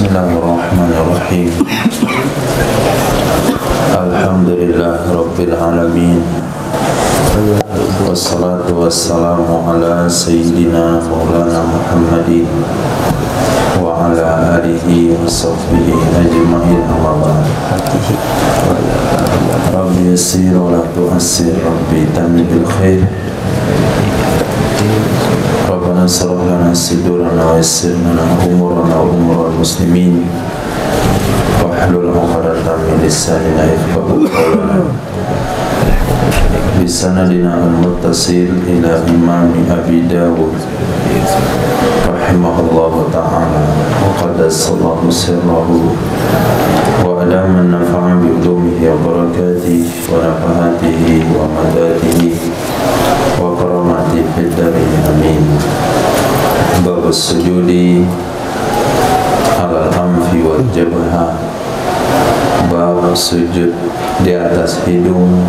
Bismillahirrahmanirrahim. Alhamdulillah Rabbil Alamin. Wassalatu wassalamu ala Sayyidina Maulana Muhammadin wa ala alihi wa sahbihi ajma'in, amma ba'd. Rabbi yassir wa la tu'assir, Rabbi tamim bil khair. Rabbana shrah lana sadrana wa yassir lana umurana wa umura muslimin wahlul 'uqdatam min lisanina yafqahu qawlana. Bisanadina al-muttasil ila imami Abi Dawud rahimahullahu ta'ala wa qaddasallahu sirrahu wa adama nafa'a bi ulumihi wa barakatihi wa nafahatihi wa madatihi wa karamati fid darin, amin. Bab sujudi ala al-anfi wal jabha, bab sujud di atas hidung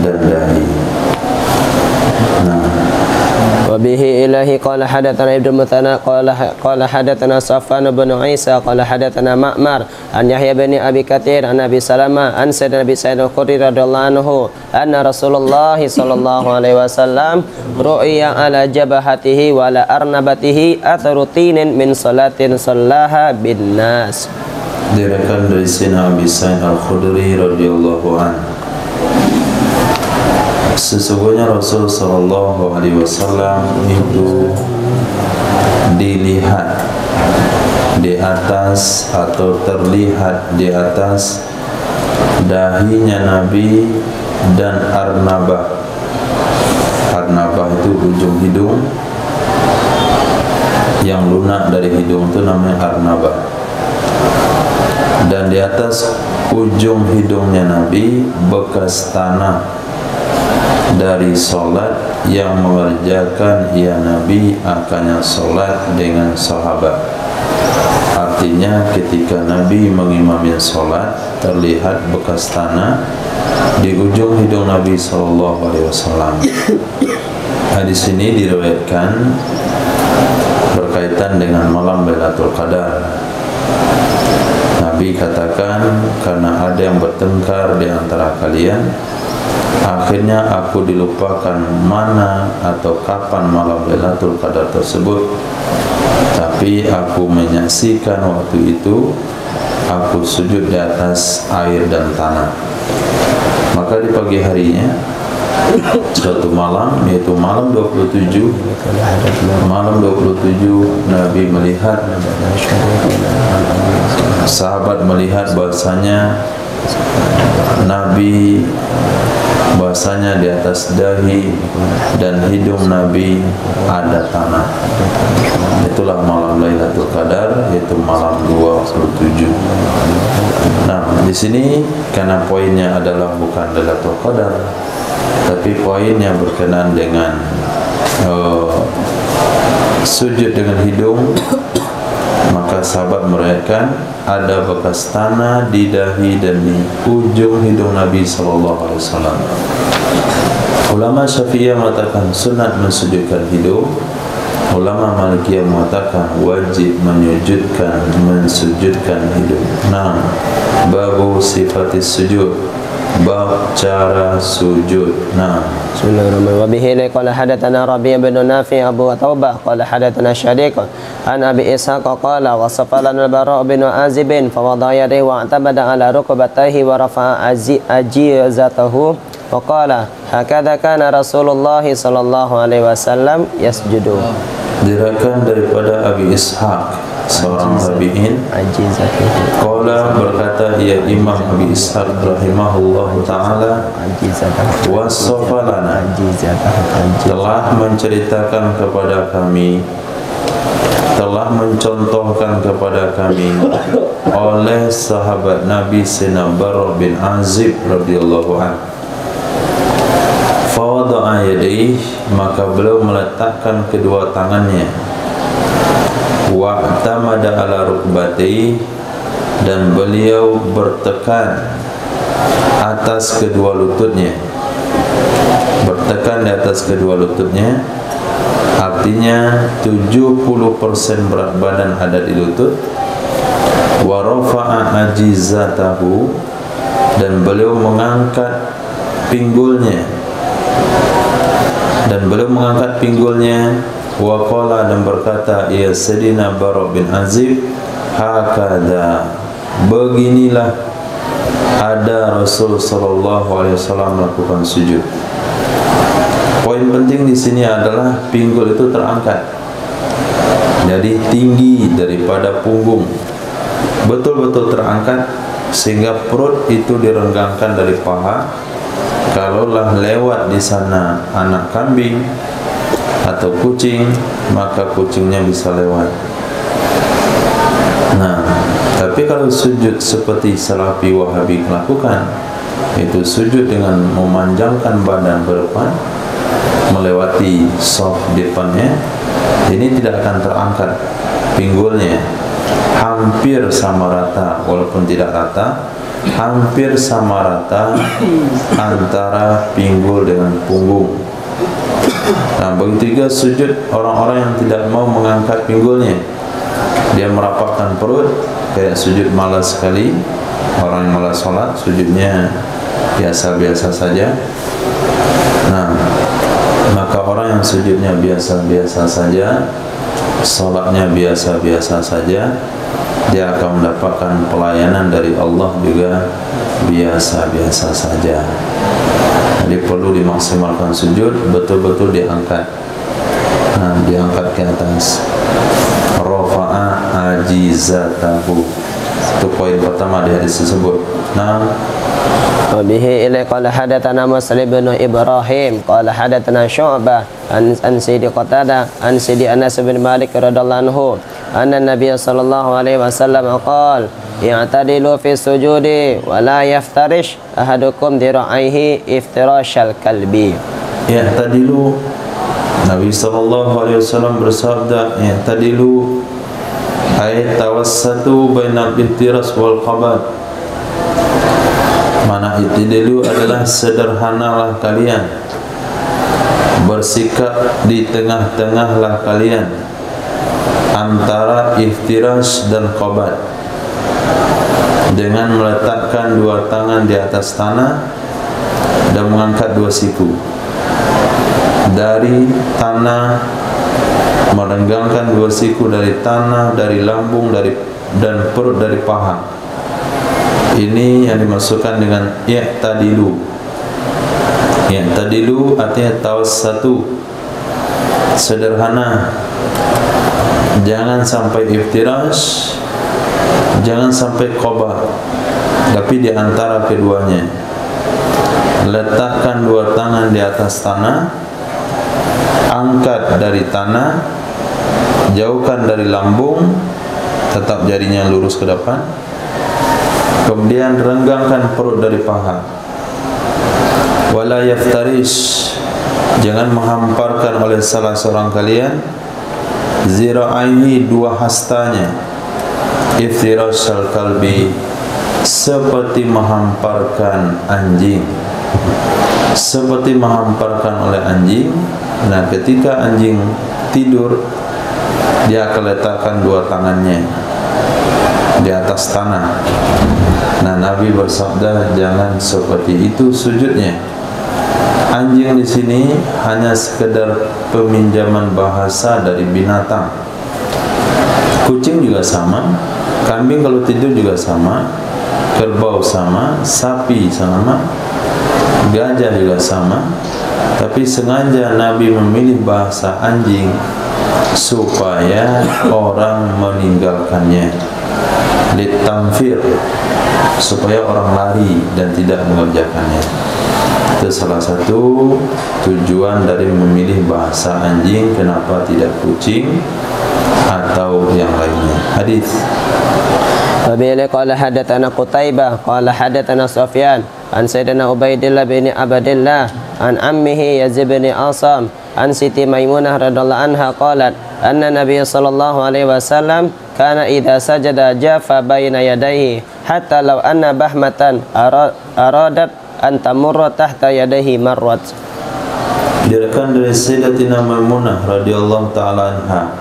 dan dahi. Wabihi ilahi qala hadatsana Ibnu Mutsana qala hadatsana Safwan bin Isa qala hadatsana Ma'mar an Yahya bin Abi Katsir an Abi Salamah an Sayyidina Abi Sa'id al-Khudri radhiyallahu anhu anna Rasulullah sallallahu alaihi wasallam ru'ya ala jabhatihi wa ala arnabatihi atharu tinin min salatin sallaha bin nas. Diriwayatkan dari Sayyidina Abi Sa'id al-Khudri radhiyallahu anhu, sesungguhnya Rasul sallallahu alaihi wasallam itu dilihat di atas atau terlihat di atas dahinya Nabi dan arnabah. Arnabah itu ujung hidung yang lunak dari hidung, itu namanya arnabah. Dan di atas ujung hidungnya Nabi bekas tanah dari solat yang mengerjakan ia Nabi akannya solat dengan sahabat. Artinya ketika Nabi mengimami solat terlihat bekas tanah di ujung hidung Nabi sallallahu alaihi wasallam. Hadis ini diriwayatkan berkaitan dengan malam Lailatul Qadar. Nabi katakan, karena ada yang bertengkar di antara kalian, akhirnya aku dilupakan mana atau kapan malam Lailatul Qadar tersebut, tapi aku menyaksikan waktu itu aku sujud di atas air dan tanah. Maka di pagi harinya suatu malam, yaitu malam 27 Nabi melihat, sahabat melihat bahasanya Nabi di atas dahi dan hidung Nabi ada tanah. Itulah malam Lailatul Qadar, yaitu malam 27. Nah, di sini karena poinnya adalah bukan Lailatul Qadar, tapi poin yang berkenaan dengan sujud dengan hidung, maka sahabat meriwayatkan ada bekas tanah di dahi dan di ujung hidung Nabi sallallahu alaihi wasallam. Ulama Syafi'iyah mengatakan sunat mensujudkan hidung. Ulama Malikiyah mengatakan wajib mensujudkan hidung. Nah, babu sifatis sujud, bab cara sujud. Nah, Bismillahirrahmanirrahim. Wa bihi qala hadatsana Rabi' bin Nafi' Abu Taubah qala hadatsana Syariq an Abi Ishaq qala wasafa lana al-Bara' bin Azib fa wada'a yadayhi wa i'tamada ala rukbatayhi wa rafa'a ajizatahu wa qala hakadha kana Rasulullah sallallahu alaihi wasallam yasjudu. Diriwayatkan daripada Abi Ishaq, seorang tabi'in, qala berkata ia Imam Abi Ishaq rahimahullahu ta'ala, wasafa lana, telah menceritakan kepada kami, telah mencontohkan kepada kami oleh sahabat Nabi Sayyidina Bara bin Azib radhiyallahu anhu. Fawada'a yadayhi, maka beliau meletakkan kedua tangannya, wa'tamada ala rukbatayhi, dan beliau bertekan atas kedua lututnya. Bertekan di atas kedua lututnya artinya 70% berat badan ada di lutut, wa rafa'a ajizatahu, dan beliau mengangkat pinggulnya, wa qala, dan berkata, ya Sayyidina Bara bin Azib, hakada, beginilah ada Rasul sallallahu alaihi wasallam melakukan sujud. Poin penting di sini adalah pinggul itu terangkat, jadi tinggi daripada punggung, betul-betul terangkat sehingga perut itu direnggangkan dari paha. Kalaulah lewat di sana anak kambing atau kucing, maka kucingnya bisa lewat. Nah, tapi kalau sujud seperti Salafi Wahabi lakukan, itu sujud dengan memanjangkan badan ke depan, melewati saf depannya, ini tidak akan terangkat pinggulnya, hampir sama rata, walaupun tidak rata, hampir sama rata antara pinggul dengan punggung. Nah, begitu juga sujud orang-orang yang tidak mau mengangkat pinggulnya, dia merapatkan perut, kayak sujud malas sekali. Orang yang malas sholat, sujudnya biasa-biasa saja. Nah, maka orang yang sujudnya biasa-biasa saja, sholatnya biasa-biasa saja, dia akan mendapatkan pelayanan dari Allah juga biasa-biasa saja. Jadi perlu dimaksimalkan sujud, betul-betul diangkat. Nah, diangkat ke atas. Rafa'a ajizatahu, itu poin pertama di hadis tersebut. Nah, وبه إليه قال حدثنا مسلم بن إبراهيم قال حدثنا شعبة عن سيدي قتادة عن سيدي أنس بن مالك رضي الله عنه أن النبي صلى الله عليه وسلم قال اعتدلوا في السجود ولا يفترش أحدكم ذراعيه افتراش الكلب. i'tadilu, Nabi sallallahu alaihi wasallam bersabda, i'tadilu ay tawassatu bainal ihtiras wal qabad. Mana i'tidalu adalah sederhanalah kalian, bersikap di tengah-tengahlah kalian antara ihtiras dan qabad, dengan meletakkan dua tangan di atas tanah dan mengangkat dua siku dari tanah, merenggangkan dua siku dari tanah, dari lambung, dan perut dari paha. Ini yang dimaksudkan dengan i'tadilu. I'tadilu artinya tawassatu, sederhana, jangan sampai iftirash, jangan sampai qabah, tapi di antara keduanya. Letakkan dua tangan di atas tanah, angkat dari tanah, jauhkan dari lambung, tetap jarinya lurus ke depan, kemudian renggangkan perut dari paha. Wala yaftarish, jangan menghamparkan oleh salah seorang kalian zira'aihi, dua hastanya, iftirashal kalbi, seperti menghamparkan anjing, seperti menghamparkan oleh anjing. Nah, ketika anjing tidur, dia akan letakkan dua tangannya di atas tanah. Nah, Nabi bersabda jangan seperti itu sujudnya. Anjing di sini hanya sekedar peminjaman bahasa dari binatang. Kucing juga sama, kambing kalau tidur juga sama, kerbau sama, sapi sama, gajah juga sama. Tapi sengaja Nabi memilih bahasa anjing supaya orang meninggalkannya, litamfir, supaya orang lari dan tidak mengerjakannya. Itu salah satu tujuan dari memilih bahasa anjing, kenapa tidak kucing atau yang lainnya. Hadis. Wabihi qala hadatsana Qutaibah qala hadatsana Sufyan an Sayyidina Ubaidillah bin Abdillah an ammihi Yazid bin Asam an Siti Maimunah radhiyallahu anha qalat anna Nabiy sallallahu alaihi wasallam kana idza sajada jafa baina yadayhi hatta law anna bahmatan aradat an tamurra tahta yadayhi marrat. Diriwayatkan dari Sayyidatina Maimunah radhiyallahu taala anha,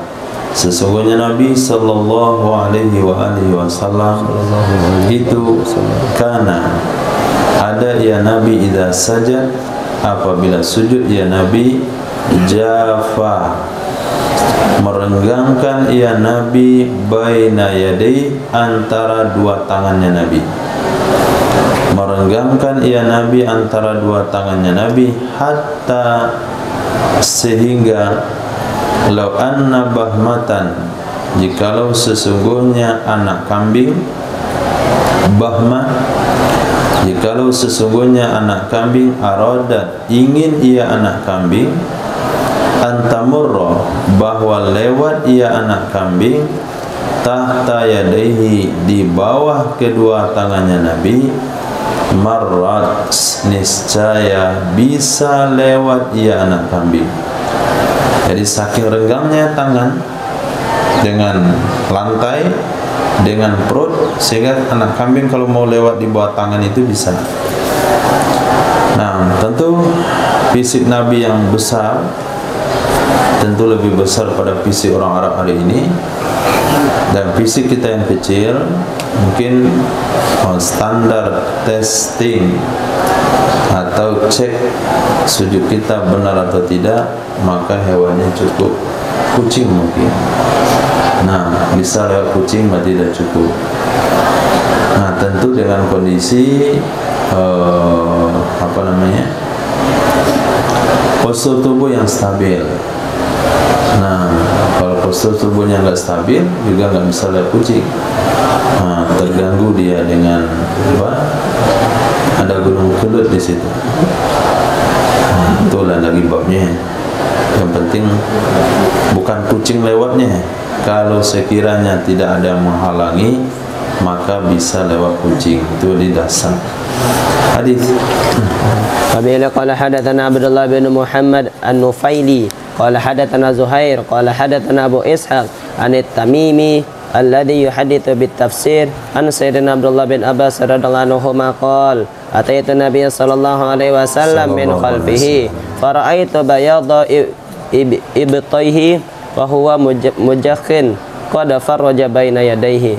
sesungguhnya Nabi sallallahu alaihi wasallam itu karena ada ya Nabi idza sajad, apabila sujud ya Nabi, jafa, merenggangkan ya Nabi, baina yadai, antara dua tangannya Nabi, merenggangkan ya Nabi antara dua tangannya Nabi, hatta, sehingga, lau anna bahmatan, jikalau sesungguhnya anak kambing, bahmah, jikalau sesungguhnya anak kambing, aradat, ingin ia anak kambing, antamurra, bahwa lewat ia anak kambing, tahta yadaihi, di bawah kedua tangannya Nabi, marrat, niscaya bisa lewat ia anak kambing. Jadi saking renggangnya tangan dengan lantai, dengan perut, sehingga anak kambing kalau mau lewat di bawah tangan itu bisa. Nah, tentu fisik Nabi yang besar tentu lebih besar pada fisik orang Arab hari ini, dan fisik kita yang kecil, mungkin standar testing atau cek sujud kita benar atau tidak, maka hewannya cukup kucing mungkin. Nah, bisa lewat kucing berarti tidak cukup. Nah, tentu dengan kondisi postur tubuh yang stabil. Nah, kalau postur tubuhnya nggak stabil, juga nggak bisa lewat kucing. Nah, terganggu dia dengan ada gunung kelut di situ. Nah, itulah lagi babnya. Yang penting bukan kucing lewatnya. Kalau sekiranya tidak ada yang menghalangi, maka bisa lewat kucing. Itu di dasar hadis. Qabila qala hadatsana Abdullah bin Muhammad An-Nufaili qala hadatsana Zuhair qala hadatsana Abu Ishaq an At-Tamimi alladhi yuhaddithu bit-tafsir an Sayyidina Abdullah bin Abbas radhiyallahu anhu qala ataitu Nabiy sallallahu alaihi wasallam min khalfihi fara'aitu bayadha ibtayhi wa huwa mujakhin qad farraja baina yadayhi.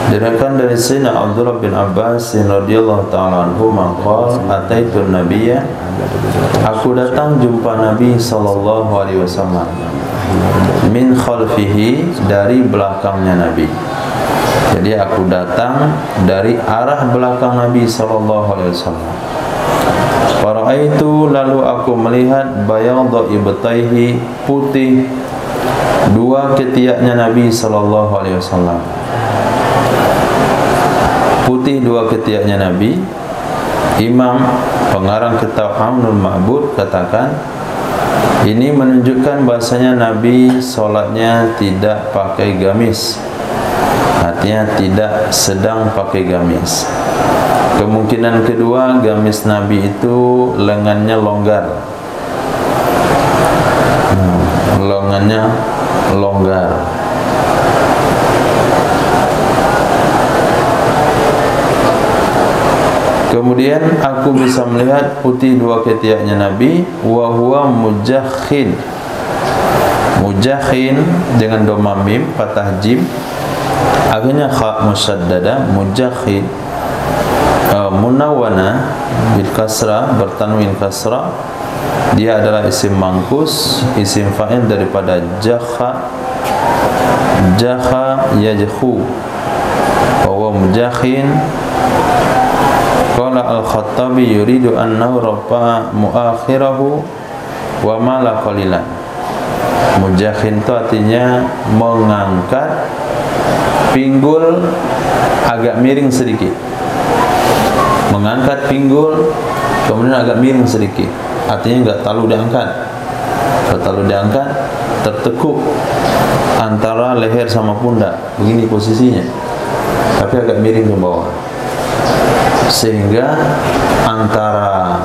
Diriwayatkan dari Sayyidina Abdullah bin Abbas radhiyallahu ta'ala anhu maqal ataitu nabiyya, aku datang jumpa Nabi sallallahu alaihi wasallam, min khalfihi, dari belakangnya Nabi. Jadi aku datang dari arah belakang Nabi sallallahu alaihi wasallam. Faraitu, lalu aku melihat bayadha ibtaihi, putih dua ketiaknya Nabi sallallahu alaihi wasallam. Putih dua ketiaknya Nabi. Imam pengarang kitab Aunul Ma'bud katakan, ini menunjukkan bahasanya Nabi solatnya tidak pakai gamis, artinya tidak sedang pakai gamis. Kemungkinan kedua, gamis Nabi itu lengannya longgar, lengannya longgar. Kemudian aku bisa melihat putih dua ketiaknya Nabi, wa huwa mujakhin. Mujakhin dengan dhamma mim, fathah jim, akhirnya kha musyaddada, mujakhin. Munawwana bil kasrah, bertanwin kasrah. Dia adalah isim mangkus, isim fa'il daripada jakha. Jakha yajkhu, wa huwa mujakhin. Qala al-Khattabi yuridu annahu rafa'a muakhirahu wa mala qalilan. Mujakhin itu artinya mengangkat pinggul agak miring sedikit. Mengangkat pinggul kemudian agak miring sedikit, artinya enggak terlalu diangkat. Kalau terlalu diangkat tertekuk antara leher sama pundak, begini posisinya, tapi agak miring ke bawah, sehingga antara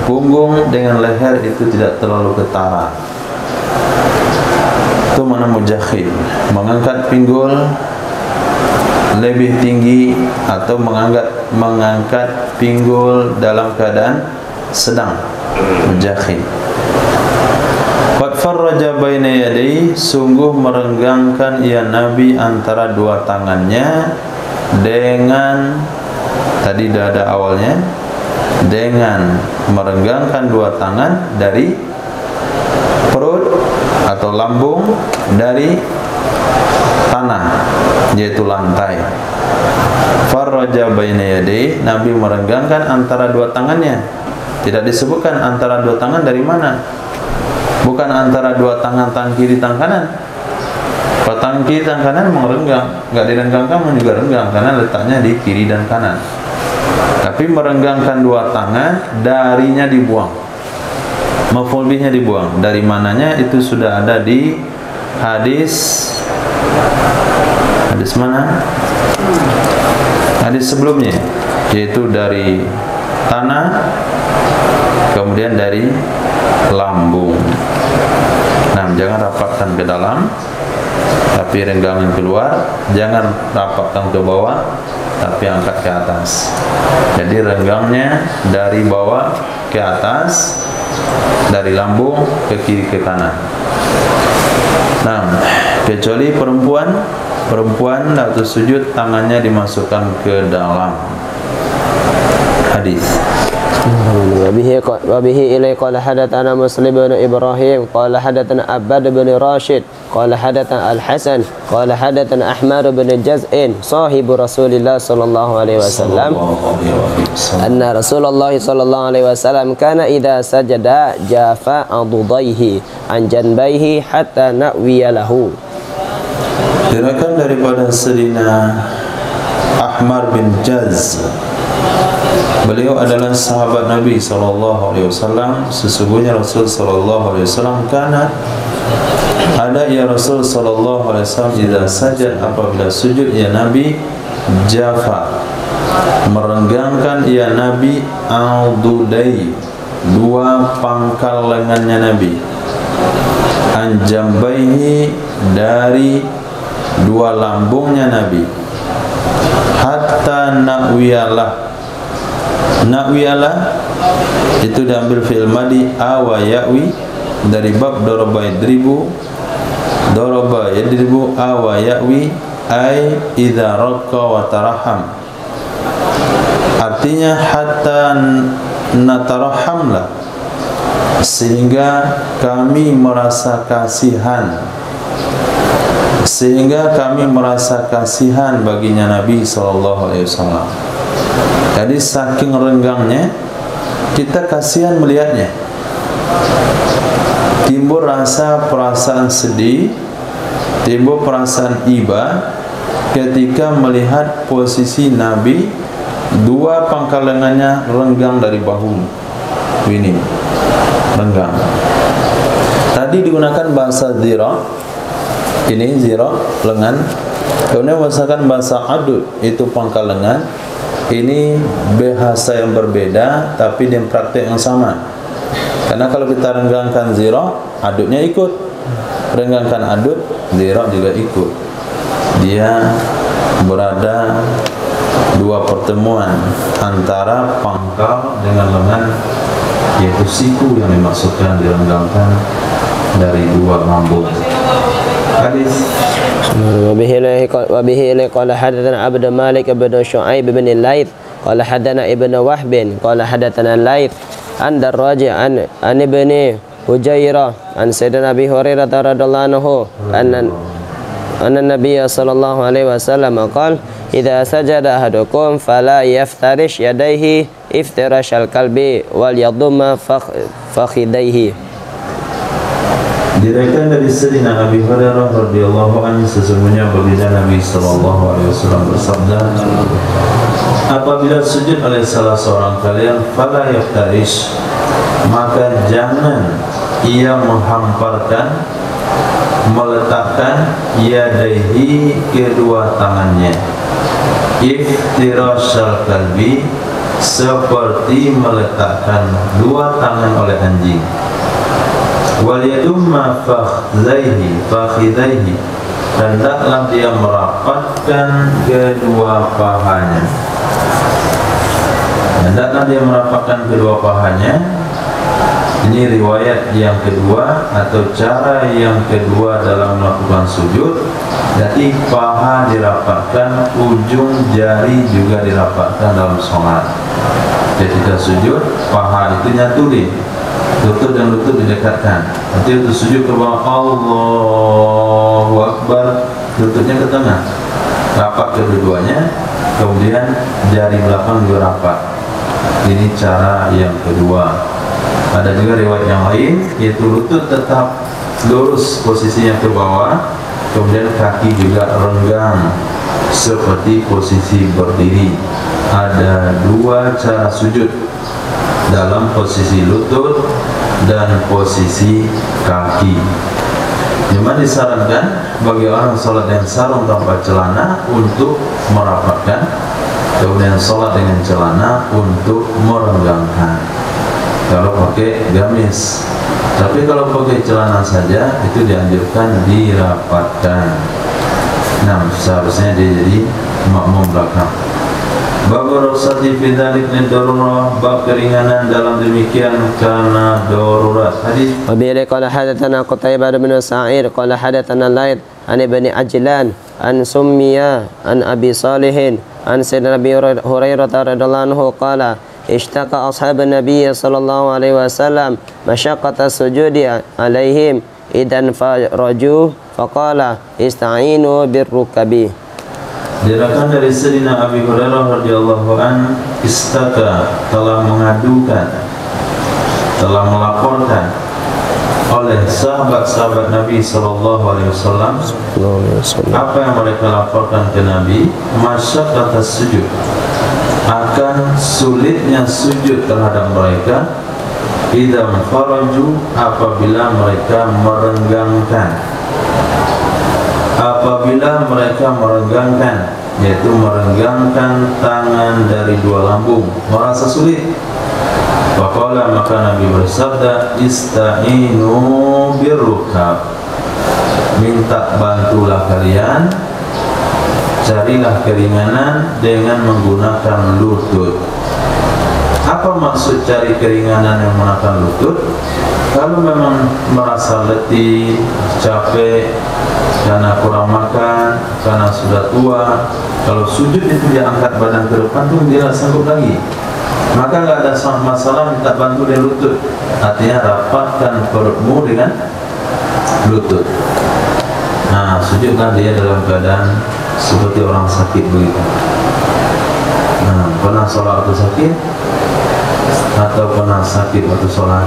punggung dengan leher itu tidak terlalu ketara. Itu mana mujakhin, mengangkat pinggul lebih tinggi atau mengangkat pinggul dalam keadaan sedang, mujakhin. Qad farraja baina yadayhi, sungguh merenggangkan ia Nabi antara dua tangannya dengan, tadi dah ada awalnya, dengan merenggangkan dua tangan dari perut atau lambung dari tanah, yaitu lantai. Farraja baina yadayhi, Nabi merenggangkan antara dua tangannya. Tidak disebutkan antara dua tangan dari mana. Bukan antara dua tangan kiri tangan kanan. Kalau tangan kiri tangan kanan merenggang, enggak direnggangkan juga renggang karena letaknya di kiri dan kanan. Tapi merenggangkan dua tangan, darinya dibuang. Maf'ul bihnya dibuang. Dari mananya itu sudah ada di hadis mana? Hadis sebelumnya, yaitu dari tanah, kemudian dari lambung. Nah, jangan rapatkan ke dalam, tapi renggangan keluar. Jangan rapatkan ke bawah, tapi angkat ke atas. Jadi renggangnya dari bawah ke atas, dari lambung ke kiri ke kanan. Nah, kecuali perempuan waktu sujud tangannya dimasukkan ke dalam. Hadis. Wabihi ilai qala hadatsana Muslim bin Ibrahim qala hadatsana Abbad bin Rashid qala hadatsana Al-Hasan qala hadatsana Ahmad bin Jaz'in sahibu Rasulillah sallallahu alaihi wasallam anna Rasulullah sallallahu alaihi wasallam kana idza sajada jafa adudaihi an janbaihi hatta na'wiya lahu. Diriwayatkan daripada Sayyidina Ahmad bin Jaz. Beliau adalah sahabat Nabi SAW. Sesungguhnya Rasul SAW karena ada ya Rasul SAW jika sajad, apabila sujud ya Nabi jafa, merenggangkan ya Nabi al-dudai, dua pangkal lengannya Nabi, anjambaihi, dari dua lambungnya Nabi, hatta na'wiyalah. Na'wiyalah itu diambil fi'il madi awa ya'wi dari bab daraba yadribu, daraba yadribu awa ya'wi ay idza raqqa wa taraham. Artinya hatta natarahamlah, sehingga kami merasa kasihan, sehingga kami merasa kasihan baginya Nabi SAW. Jadi saking renggangnya kita kasihan melihatnya. Timbul rasa perasaan sedih, timbul perasaan iba ketika melihat posisi Nabi, dua pangkal lengannya renggang dari bahu. Ini renggang. Tadi digunakan bahasa zira. Ini zira, lengan. Kemudian menggunakan bahasa adud, itu pangkal lengan. Ini bahasa yang berbeda, tapi dengan praktek yang sama. Karena kalau kita renggangkan zira, adudnya ikut. Renggangkan adud, zira juga ikut. Dia berada dua pertemuan antara pangkal dengan lengan, yaitu siku yang dimaksudkan direnggangkan dari dua lambung. Hadis. وبه قال حدثنا عبد الملك بن شعيب بن الليث قال حدثنا ابن وهب قال حدثنا الليث عن دراج عن ابن هجيرة عن سيدنا أبي هريرة رضي الله عنه أن النبي صلى الله عليه وسلم قال إذا سجد أحدكم فلا يفترش يديه افتراش الكلب وليضم فخذيه. Diriwayatkan dari Sayyidina Abi Hurairah radhiyallahu anhu, sesungguhnya baginda Nabi sallallahu alaihi wasallam bersabda, apabila sujud oleh salah seorang kalian, fala yaftarish, maka jangan ia menghamparkan, meletakkan yadaihi, kedua tangannya, iftirashal kalbi, seperti meletakkan dua tangan oleh anjing. Waliyadumma fakhidaihi, hendaklah dia merapatkan kedua pahanya. Hendaklah dia merapatkan kedua pahanya. Ini riwayat yang kedua atau cara yang kedua dalam melakukan sujud. Jadi paha dirapatkan, ujung jari juga dirapatkan dalam sholat. Ketika sujud, paha itu nyatulin, lutut dan lutut didekatkan. Nanti untuk sujud ke bawah, Allahu Akbar, lututnya ke tengah, rapat kedua-duanya, kemudian jari belakang juga rapat. Ini cara yang kedua. Ada juga riwayat yang lain, yaitu lutut tetap lurus posisinya ke bawah, kemudian kaki juga renggang seperti posisi berdiri. Ada dua cara sujud dalam posisi lutut dan posisi kaki. Cuma disarankan bagi orang sholat yang sarung tanpa celana untuk merapatkan, kemudian sholat dengan celana untuk merenggangkan. Kalau pakai gamis, tapi kalau pakai celana saja itu dianjurkan dirapatkan. Nah, seharusnya dia jadi makmum belakang. Bab rukhsati fi dzalik lidarurah, bab keringanan dalam demikian karena darurat. Hadis Wabihi qala hadatsana Qutaibah bin Sa'id qala hadatsana Laits an Ibni Ajlan an Summiya an Abi Salihin an Sayyidina Abi Hurairah radhiyallahu anhu qala اشتكى أصحاب النبي صلى الله عليه وسلم مشقة السجود عليهم إذا انفرجوا فقال استعينوا بالركب. Diriwayatkan dari Sayyidina Abi Hurairah radhiyallahu an, istaka, telah mengadukan, telah melaporkan oleh sahabat-sahabat Nabi sallallahu alaihi wasallam. Apa yang mereka laporkan ke Nabi? Masyaqqat as-sujud, akan sulitnya sujud terhadap mereka, idza faraju, apabila mereka merenggangkan, yaitu merenggangkan tangan dari dua lambung, merasa sulit. Faqala, maka Nabi bersabda, ista'inu birrukab, minta bantulah kalian, carilah keringanan dengan menggunakan lutut. Apa maksud cari keringanan yang menggunakan lutut? Kalau memang merasa letih, capek, karena kurang makan, karena sudah tua, kalau sujud itu dia angkat badan ke depan tuh dia sanggup lagi, maka nggak ada masalah minta bantu dari lutut. Artinya rapatkan perutmu dengan lutut. Nah, sujudlah dia dalam keadaan seperti orang sakit begitu. Nah, pernah sholat waktu sakit atau pernah sakit waktu sholat?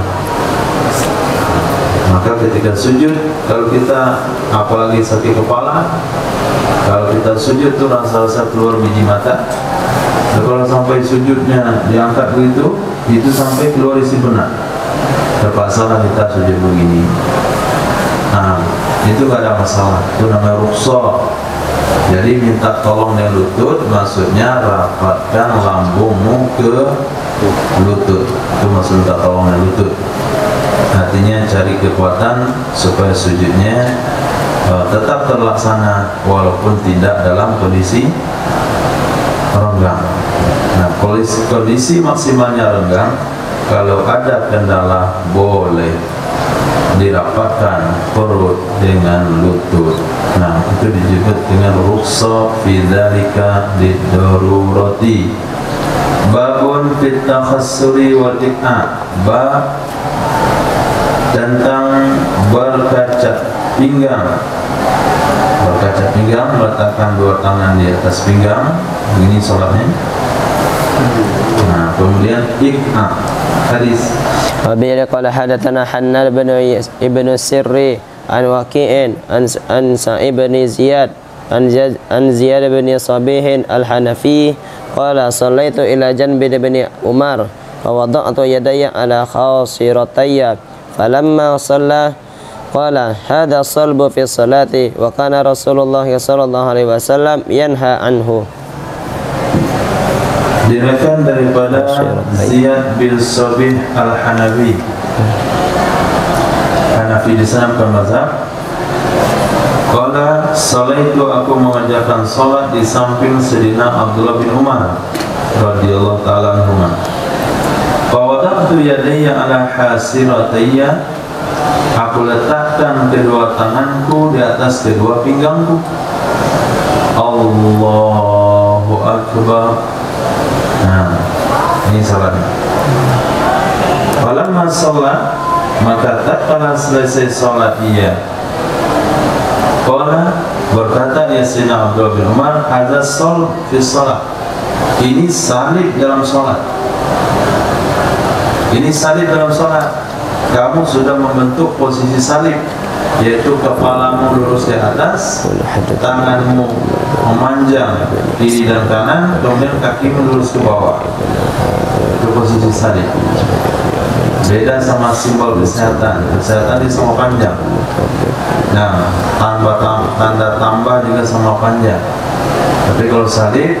Maka ketika sujud, kalau kita apalagi sakit kepala, kalau kita sujud tuh rasa-rasa keluar biji mata. Dan kalau sampai sujudnya diangkat begitu, itu sampai keluar isi benak, terpaksalah kita sujud begini. Nah, itu gak ada masalah, itu namanya rukhsah. Jadi minta tolong dengan lutut, maksudnya rapatkan lambungmu ke lutut. Itu maksud minta tolong dengan lutut. Artinya cari kekuatan supaya sujudnya tetap terlaksana walaupun tidak dalam kondisi renggang. Nah, kondisi maksimalnya renggang, kalau ada kendala boleh dirapatkan perut dengan lutut. Nah, itu disebut dengan rukhsah fi dzalika lidarurati. Babun fit takhassuri wal iqa, bab tentang berkaca pinggang. Berkaca pinggang, meletakkan dua tangan di atas pinggang, begini sholatnya. Nah, kemudian iqa, hadis Wabihi qala hadatsana Hannad bin Ibn Sirri an Waqi'in an Sa'ib bin Ziyad an Ziyad bin Sabih al-Hanafi qala sallaitu ila janbi bin Umar fa wada'tu yadayya ala khasiratayya falamma shalla qala hadha salbu fi salati wa kana Rasulullah sallallahu alaihi wasallam yanha anhu. Diriwayatkan daripada Ziyad bin Sabih al-Hanafi. Hanafi di sana bukan mazhab. Qala salaitu, aku mengerjakan salat di samping Sayyidina Abdullah bin Umar radhiyallahu taala anhuma. Fa wada'tu yadayya ala hasiratayya, aku letakkan kedua tanganku di atas kedua pinggangku. Allahu Akbar. Nah, ini salatnya. Falamma sholat, maka tatkala selesai sholat ia, qala, berkata ya Sayyidina Abdullah bin Umar, hadza shol fi sholat, ini salib dalam sholat. Ini salib dalam sholat. Kamu sudah membentuk posisi salib, yaitu kepalamu lurus di atas, tanganmu memanjang kiri dan kanan, kemudian kakimu lurus ke bawah. Itu posisi salib. Beda sama simbol kesehatan. Kesehatan ini sama panjang. Nah, tanda tambah juga sama panjang. Tapi kalau salib,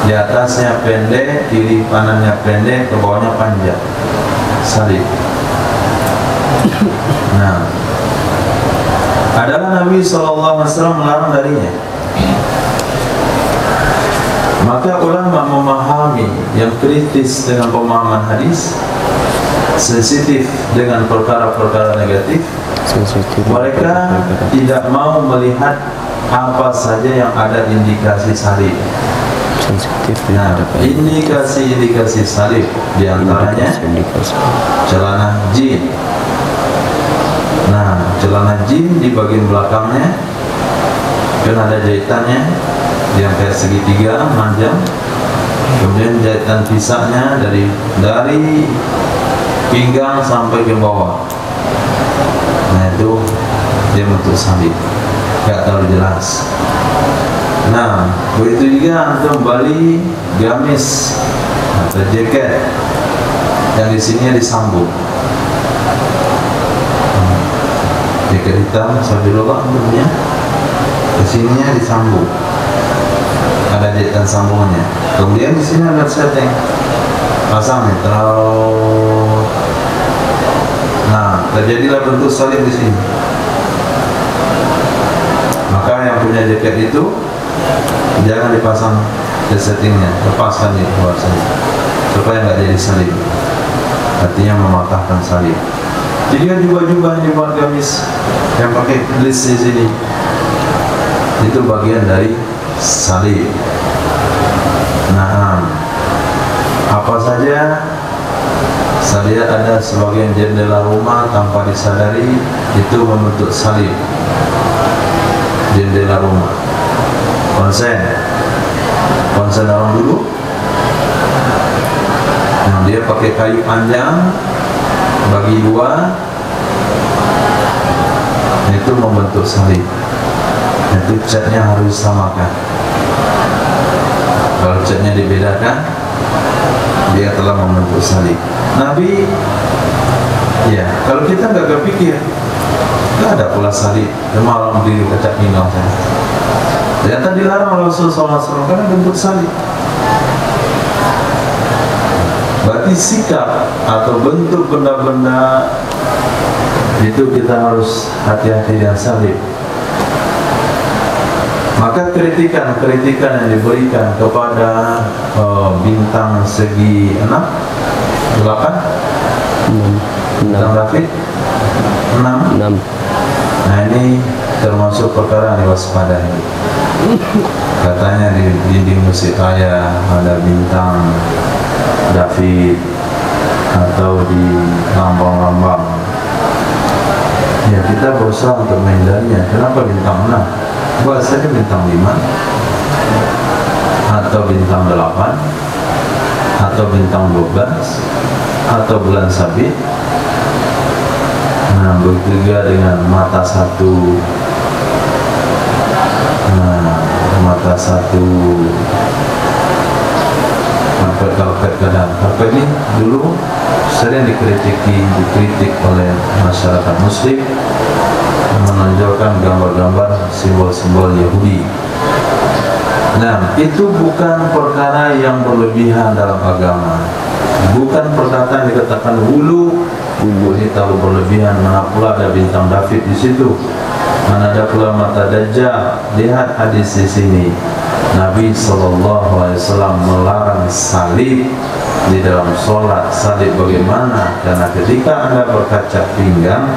di atasnya pendek, kiri kanannya pendek, ke bawahnya panjang. Salib. Nah, adalah Nabi SAW melarang darinya. Maka ulama memahami yang kritis dengan pemahaman hadis, sensitif dengan perkara-perkara negatif. Mereka tidak mau melihat apa saja yang ada indikasi salib. Nah, indikasi salib diantaranya celana jin. Nah, celana jin di bagian belakangnya kan ada jahitannya yang kayak segitiga panjang, kemudian jahitan pisahnya dari pinggang sampai ke bawah. Nah, itu dia bentuk salib, gak terlalu jelas. Nah, begitu juga antum beli gamis atau jaket yang di sini disambung. Jaket hitam, sabirullah antumnya, di sininya disambung. Ada jahitan sambungnya. Kemudian di sini ada setting, pasang terlalu. Nah, terjadilah bentuk salib di sini. Maka yang punya jaket itu jangan dipasang ke settingnya, lepaskan di luar saja supaya nggak jadi salib. Artinya mematahkan salib. Jadi kan jubah-jubah yang dibuat gamis yang pakai list di sini, itu bagian dari salib. Nah, apa saja saya lihat ada sebagian jendela rumah tanpa disadari itu membentuk salib. Jendela rumah, konsen orang dulu, nah, dia pakai kayu panjang bagi dua, itu membentuk salib. Itu catnya harus disamakan. Kalau catnya dibedakan, dia telah membentuk salib. Nabi, ya, kalau kita nggak kepikir, nggak ada pula salib. Cuma orang diri kecak pinggang saya. Ternyata dilarang oleh Rasulullah SAW karena bentuk salib. Berarti sikap atau bentuk benda-benda itu kita harus hati-hati dengan salib. Maka kritikan yang diberikan kepada bintang segi 6, 8, bintang David 6. Nah, ini termasuk perkara yang diwaspadai. Katanya di dinding masjid raya ada bintang David atau di lambang-lambang. Ya, kita berusaha untuk menghindarinya. Kenapa bintang 6? Buat saja bintang 5 atau bintang 8 atau bintang 12 atau bulan sabit. Nah, begitu juga dengan mata satu. Nah, mata satu. Karpet kadang. Karpet ini dulu sering dikritik oleh masyarakat muslim, menonjolkan gambar-gambar simbol-simbol Yahudi. Nah, itu bukan perkara yang berlebihan dalam agama. Bukan perkataan yang dikatakan hulu ini terlalu berlebihan. Mana pula ada bintang David di situ? Mana ada pula mata Dajjal? Lihat hadis di sini. Nabi SAW melarang salib di dalam sholat salib bagaimana? Karena ketika Anda berkacak pinggang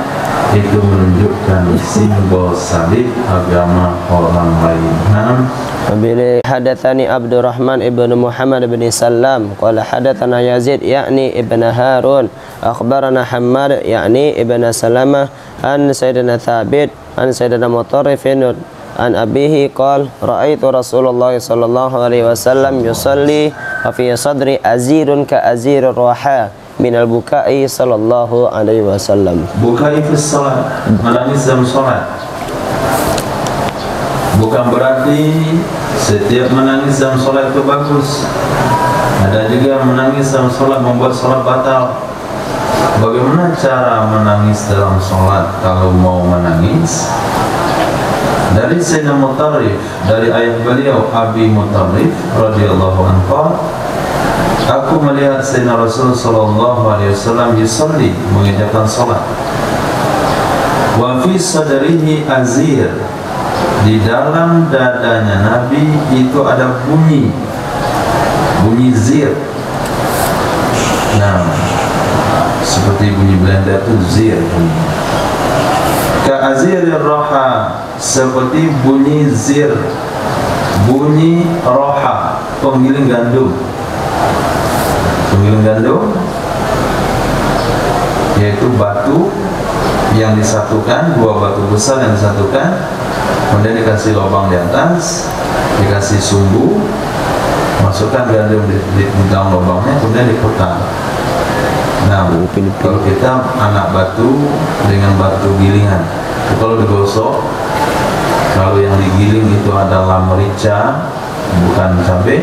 itu menunjukkan simbol salib agama orang lain. Nah, Bila hadatsani Abdurrahman ibn Muhammad bin Sallam qala hadatsana Yazid yakni ibn Harun akhbarana Hammad yakni ibn Salamah an Sayyidina Thabit an Sayyidina Mutarrif an abihi qala ra'aitu Rasulullah sallallahu alaihi wasallam yusalli wa fi sadri azirun ka azir raha min al-bukai sallallahu alaihi wasallam. Bukai fi salat, menangis dalam salat. Bukan berarti setiap menangis dalam salat itu bagus. Ada juga menangis dalam salat membuat salat batal. Bagaimana cara menangis dalam salat kalau mau menangis? Dari Sayyidina Mutarrif, dari ayah beliau Abi Mutarrif radhiyallahu anhu, aku melihat Sayyidina Rasul sallallahu alaihi wasallam yusalli, mengerjakan salat. Wa fi sadrihi azir, di dalam dadanya Nabi itu ada bunyi zir. Nah, seperti bunyi Belanda itu zir. Ka azirir raha, seperti bunyi zir, bunyi roha, penggiling gandum. Penggiling gandum yaitu batu yang disatukan, dua batu besar yang disatukan, kemudian dikasih lubang di atas, dikasih sumbu, masukkan gandum di dalam lubangnya, kemudian diputar. Nah, kalau kita anak batu dengan batu gilingan, kalau digosok, kalau yang digiling itu adalah merica, bukan cabai,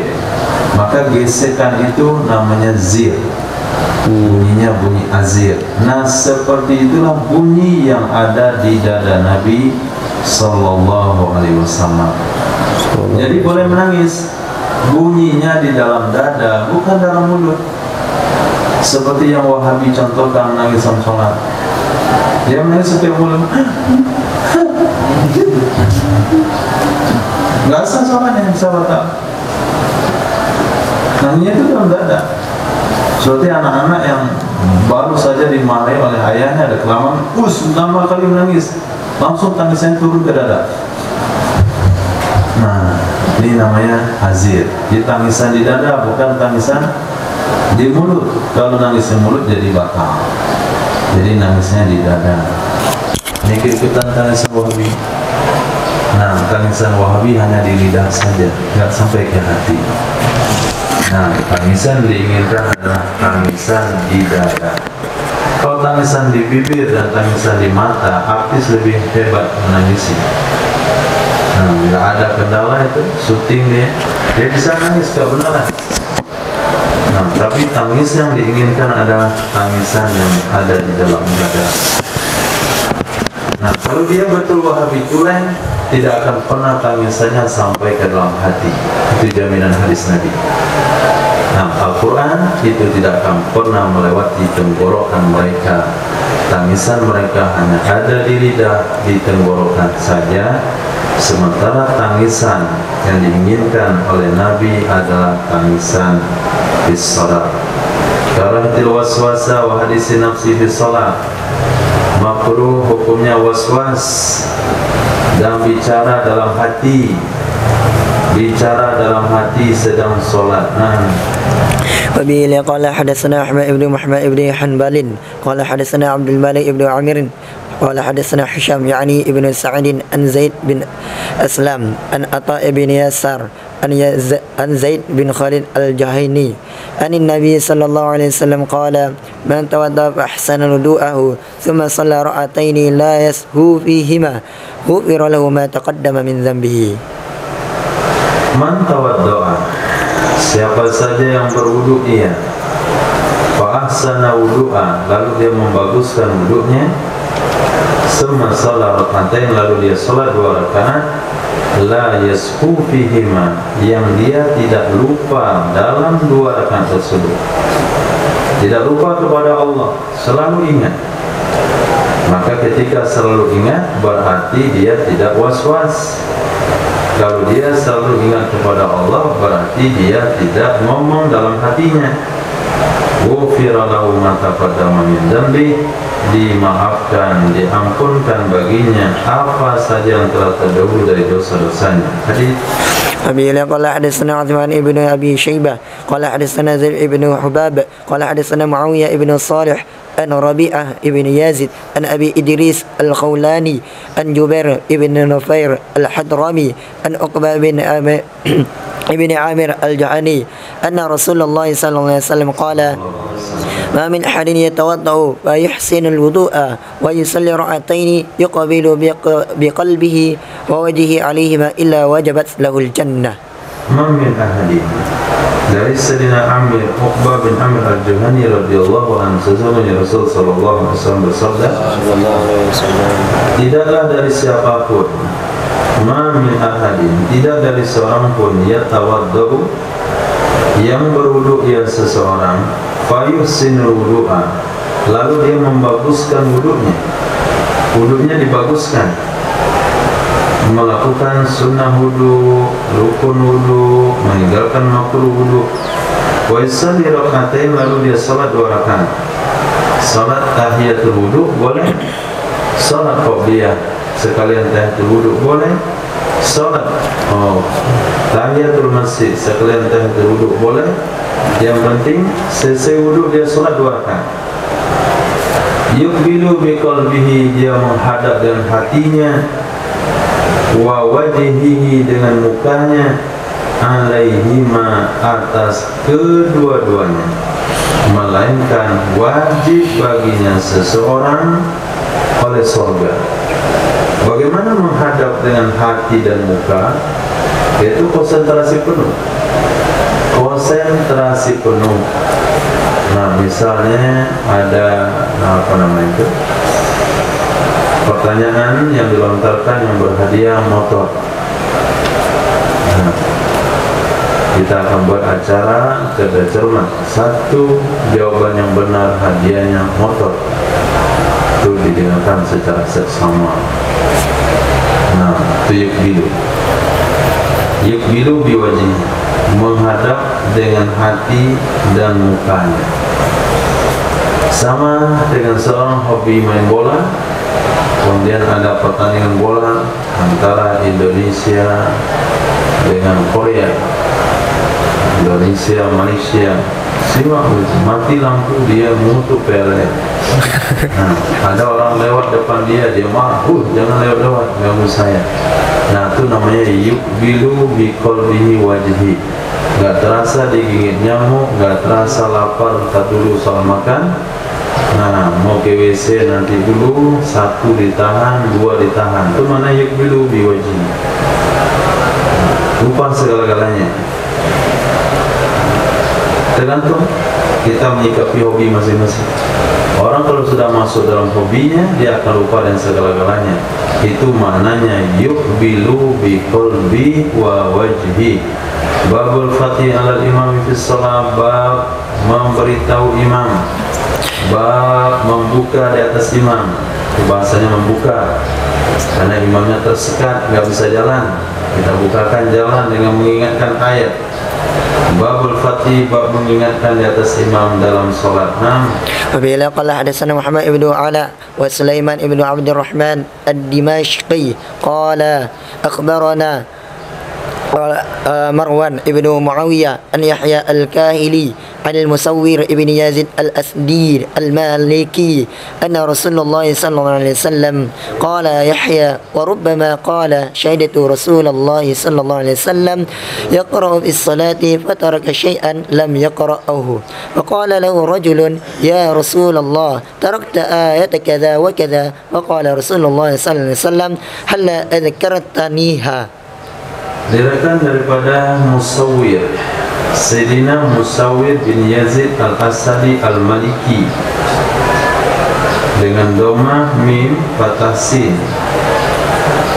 maka gesekan itu namanya zir. Bunyinya bunyi azir. Nah, seperti itulah bunyi yang ada di dada Nabi sallallahu alaihi wasallam. Jadi boleh menangis, bunyinya di dalam dada, bukan dalam mulut. Seperti yang Wahabi contohkan menangis dalam sholat. Dia menangis setiap mulut. Nggak sah sholatnya, bisa batal. Nangisnya itu dalam dada. Seperti anak-anak yang baru saja dimarahi oleh ayahnya, ada kelamaan, lama kali menangis, langsung tangisnya turun ke dada. Nah, ini namanya azir. Di tangisan di dada, bukan tangisan di mulut. Kalau nangis di mulut jadi batal. Jadi nangisnya di dada. Ini keikutan tangisan Wahabi. Nah, tangisan Wahabi hanya di lidah saja, nggak sampai ke hati. Nah, tangisan diinginkan adalah tangisan di dada. Kalau tangisan di bibir dan tangisan di mata, artis lebih hebat menangisi. Nah, nggak ada kendala itu, syuting dia bisa nangis kebenaran. Nah, tapi tangis yang diinginkan adalah tangisan yang ada di dalam dada. Nah, kalau dia betul Wahabi tulen, tidak akan pernah tangisannya sampai ke dalam hati. Itu jaminan hadis Nabi. Nah, Al-Quran itu tidak akan pernah melewati tenggorokan mereka. Tangisan mereka hanya ada di lidah, di tenggorokan saja. Sementara tangisan yang diinginkan oleh Nabi adalah tangisan di salat. Karahatil waswasa wa hadisi nafsi fi salat. Makruh hukumnya waswas dan bicara dalam hati. Bicara dalam hati sedang solat. وبه قال حدثنا أحمد بن محمد بن حنبل قال حدثنا عبد الملك بن عامر قال حدثنا هشام يعني ابن سعيد عن زيد بن أسلم عن عطاء بن يسار عن زيد بن خالد الجهيني عن النبي صلى الله عليه وسلم قال من توضأ فأحسن وضوءه ثم صلى ركعتين لا يسهو فيهما غفر له ما تقدم من ذنبه. Man tawaddo'a, siapa saja yang berwudu ia, fa ahsana wudu'a, lalu dia membaguskan wudunya, summa shalla rak'atain, lalu dia salat 2 rakaat, la yashu fihima, yang dia tidak lupa dalam 2 rakaat tersebut, tidak lupa kepada Allah, selalu ingat. Maka ketika selalu ingat berarti dia tidak was-was. Kalau dia selalu ingat kepada Allah, berarti dia tidak ngomong dalam hatinya. ghufira lahu ma taqaddama min dzambi, dimaafkan, diampunkan baginya apa saja yang telah terdahulu dari dosa-dosanya. Hadis أبي قال حدثنا عثمان ابن أبي شيبة قال حدثنا زيد ابن حباب قال حدثنا معاوية ابن صالح أن ربيعة ابن يزيد أن أبي إدريس الخولاني أن جبير ابن نفير الحضرمي أن عقبة ابن عامر الجهني أن رسول الله صلى الله عليه وسلم قال ما من أحد يتوضأ ويحسن الوضوء ويصلي ركعتين يقبل بقلبه ووجهه عليهما إلا وجبت له الجنة. ما من أحد dari Sayyidina Amir Uqbah bin Amir al-Juhani radhiyallahu anhu, sesungguhnya Rasul sallallahu alaihi wasallam bersabda, tidaklah dari siapapun, ma min ahadin, tidak dari seorang pun, yatawaddu, yang berwudu ia seseorang, fayuhsinul wudu'a, lalu dia membaguskan wudunya dibaguskan, melakukan sunnah wudu, rukun wudu, meninggalkan makruh wudu, wa yusalli rak'atain, lalu dia salat 2 rakaat. Salat tahiyatul wudu boleh, salat qabliyah sekalian tahiyatul wudu boleh, salat tahiyatul masjid sekalian tahiyatul wudu boleh. Yang penting selesai wudu dia salat 2 rakaat. Yuqbilu biqalbihi, dia menghadap dengan hatinya, wa wajhihi, dengan mukanya, alaihima, atas kedua-duanya, melainkan wajib baginya seseorang oleh surga. Bagaimana menghadap dengan hati dan muka? Yaitu konsentrasi penuh. Nah, misalnya ada pertanyaan yang dilontarkan yang berhadiah motor. Nah, kita akan buat acara cerdas cermat. 1 jawaban yang benar, hadiahnya motor. Itu didengarkan secara seksama. Nah, itu yukbilu biwajih, menghadap dengan hati dan mukanya. Sama dengan seorang hobi main bola, kemudian ada pertandingan bola antara Indonesia dengan Korea, Indonesia Malaysia, simak, mati lampu dia mutu pelek. Nah, ada orang lewat depan dia marah, jangan lewat ganggu saya. Nah, itu namanya yukbilu biqalbihi wajhi. Gak terasa digigit nyamuk, gak terasa lapar, tak dulu soal makan. Nah, mau ke WC nanti dulu, 1 ditahan, 2 ditahan. Itu mana yukbilu biwajhi, lupa segala-galanya. Tergantung kita menyikapi hobi masing-masing. Orang kalau sudah masuk dalam hobinya, dia akan lupa dan segala-galanya. Itu maknanya yukbilu biqalbi wa wajhi. Babul fatih alal imam fis shalah, bab memberitahu imam, bab membuka di atas imam. Bahasanya membuka karena imamnya tersekat, nggak bisa jalan, kita bukakan jalan dengan mengingatkan ayat. Babul Fatih, bab mengingatkan di atas imam dalam solat. Apabila qala hadatsana Muhammad ibnu Ala wa Sulaiman ibnu Abdurrahman ad-Dimashqi qala akhbarana Marwan ibnu Muawiyah an Yahya al-Kahili an al-Musawwir ibn Yazid al-Asdir al-Maliki anna Rasulullah sallallahu alaihi wasallam qala Yahya wa rubbama qala syahidatu Rasulullah sallallahu alaihi wasallam yaqra'u fi salati fataraka shay'an lam yaqra'uhu wa qala lahu rajulun ya Rasulullah tarakta ayata kadha wa kadha wa qala Rasulullah sallallahu alaihi wasallam halla adhkartaniha. Diriwayatkan daripada Musawwir, Sayyidina Musawwir bin Yazid al-Asadi al-Maliki, dengan dhamma mim fathah sin.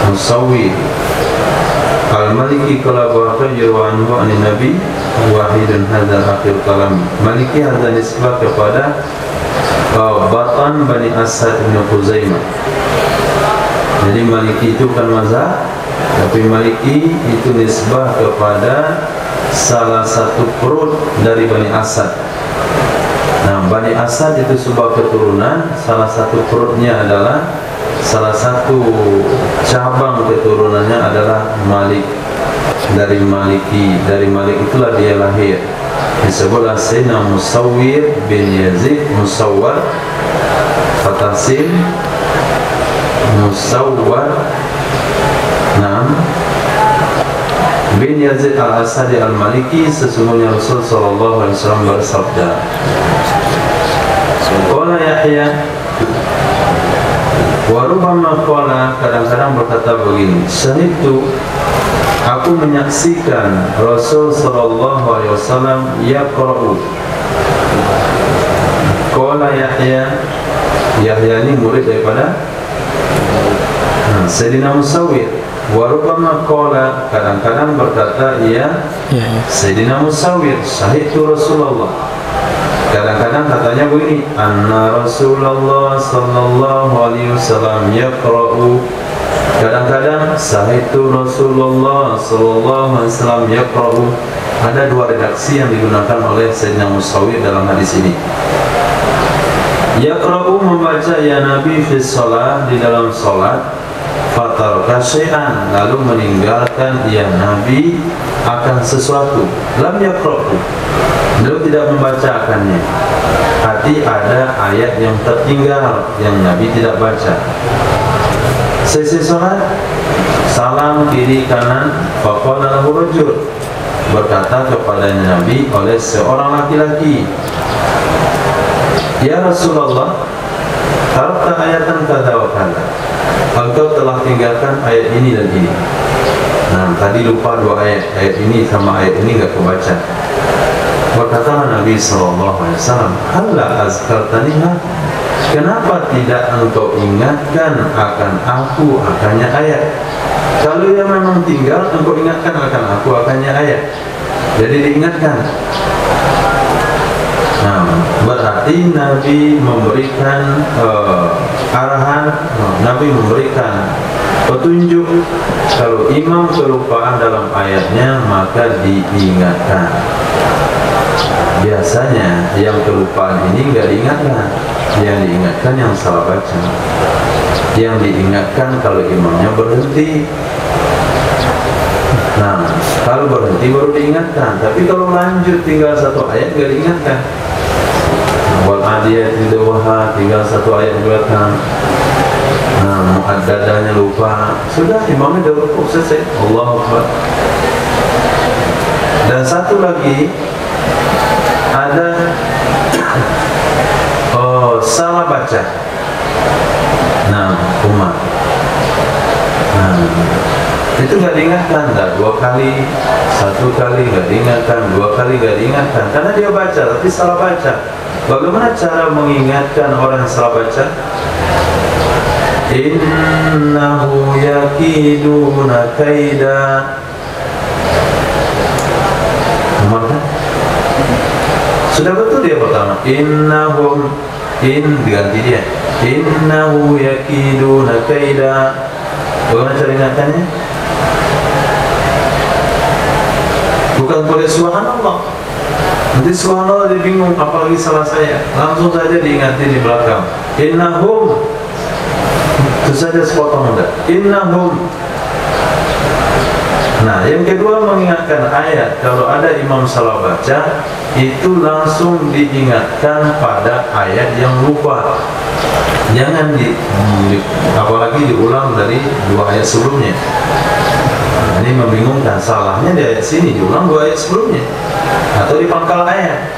Musawwir al-Maliki qala bahkan yarwanhu an nabi wahidun hadzal akhir kalam. Maliki hadza nisbah kepada Batan Bani Asad bin Khuzaimah. Jadi Maliki itu kan mazhab, tapi Maliki itu nisbah kepada salah satu perut dari Bani Asad. Nah, Bani Asad itu sebuah keturunan, salah satu perutnya adalah, salah satu cabang keturunannya adalah Malik. Dari Malik itulah dia lahir. Disebutlah Sayyidina Musawwir bin Yazid Musawwar Fatasim Musawwar bin Yazid al-Asadi al-Maliki. Sesungguhnya Rasul sallallahu alaihi wasallam bersabda, qala Yahya wa rubbama qala, kadang-kadang berkata begini, syahidtu, aku menyaksikan Rasul sallallahu alaihi wasallam yaqra'u. Qala Yahya ini murid daripada Sayyidina Musawwir. Wa rubbama qala, kadang-kadang berkata Sayyidina Musawwir, syahidtu Rasulullah. Kadang-kadang katanya begini, anna Rasulullah sallallahu alaihi wasallam yaqra'u. Kadang-kadang syahidtu Rasulullah sallallahu alaihi wasallam yaqra'u. Ada dua redaksi yang digunakan oleh Sayyidina Musawwir dalam hadis ini. Yaqra'u, membaca ya Nabi fi shalah, di dalam salat, fataraka syai'an, lalu meninggalkan ya Nabi akan sesuatu, lam yaqra'u, beliau tidak membacakannya. Arti ada ayat yang tertinggal yang Nabi tidak baca. Sesi salat, salam kiri kanan, faqala lahu rajul, berkata kepada Nabi oleh seorang laki-laki, ya Rasulullah, tarakta ayatan kada wa kada, engkau telah tinggalkan ayat ini dan ini. Nah, tadi lupa dua ayat, ayat ini sama ayat ini enggak kebaca. Berkata Nabi SAW, halla azkartaniha, kenapa tidak engkau ingatkan akan aku akannya ayat? Kalau yang memang tinggal, engkau ingatkan akan aku akannya ayat. Jadi diingatkan. Nah, berarti Nabi memberikan arahan, Nabi memberikan petunjuk. Kalau imam kelupaan dalam ayatnya, maka diingatkan. Biasanya yang kelupaan ini enggak diingatkan, yang diingatkan yang salah baca, yang diingatkan kalau imamnya berhenti. Nah, kalau berhenti baru diingatkan, tapi kalau lanjut tinggal satu ayat enggak diingatkan. Wal adiyati dawha, tinggal satu ayat belakang. Nah, muaddadanya lupa, sudah imamnya dah rukuk selesai, Allahu Akbar. Dan satu lagi, ada salah baca. Nah, umat. Nah, itu nggak diingatkan, dah dua kali, satu kali nggak diingatkan, dua kali nggak diingatkan, karena dia baca tapi salah baca. Bagaimana cara mengingatkan orang yang salah baca? Innahu yakiduna kaida. Maka sudah betul dia pertama, innahum, diganti dia, innahu yakiduna kaida. Bagaimana cara ingatannya? Bukan boleh subhanallah. Nanti subhanallah dia bingung, apalagi salah saya. Langsung saja diingati di belakang, innahum, itu saja sepotong mudah, innahum. Nah, yang kedua mengingatkan ayat. Kalau ada imam salah baca, itu langsung diingatkan pada ayat yang lupa. Jangan apalagi diulang dari dua ayat sebelumnya. Nah, ini membingungkan. Salahnya di ayat sini diulang dua ayat sebelumnya, atau di pangkal ayat.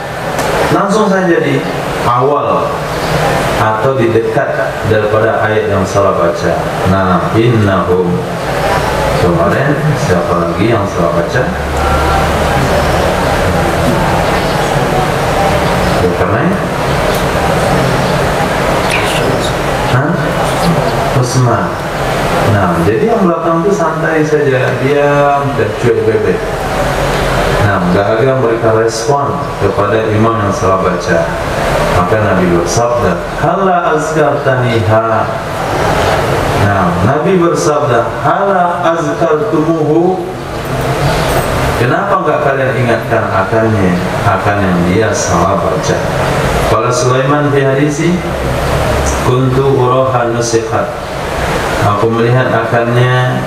Langsung saja di awal atau di dekat daripada ayat yang salah baca. Nah, innahum. Kemarin siapa lagi yang salah baca? Karena Usman. Nah, jadi yang belakang itu santai saja, diam dan cuek bebek. Nah, gak agak mereka respon kepada imam yang salah baca. Maka Nabi bersabda, halla azkartaniha. Nah, Nabi bersabda, halla azkartumuhu. Kenapa enggak kalian ingatkan akan yang dia salah baca? Qala Sulaiman fi hadisi kuntu uraha nusikhat. Aku melihat akannya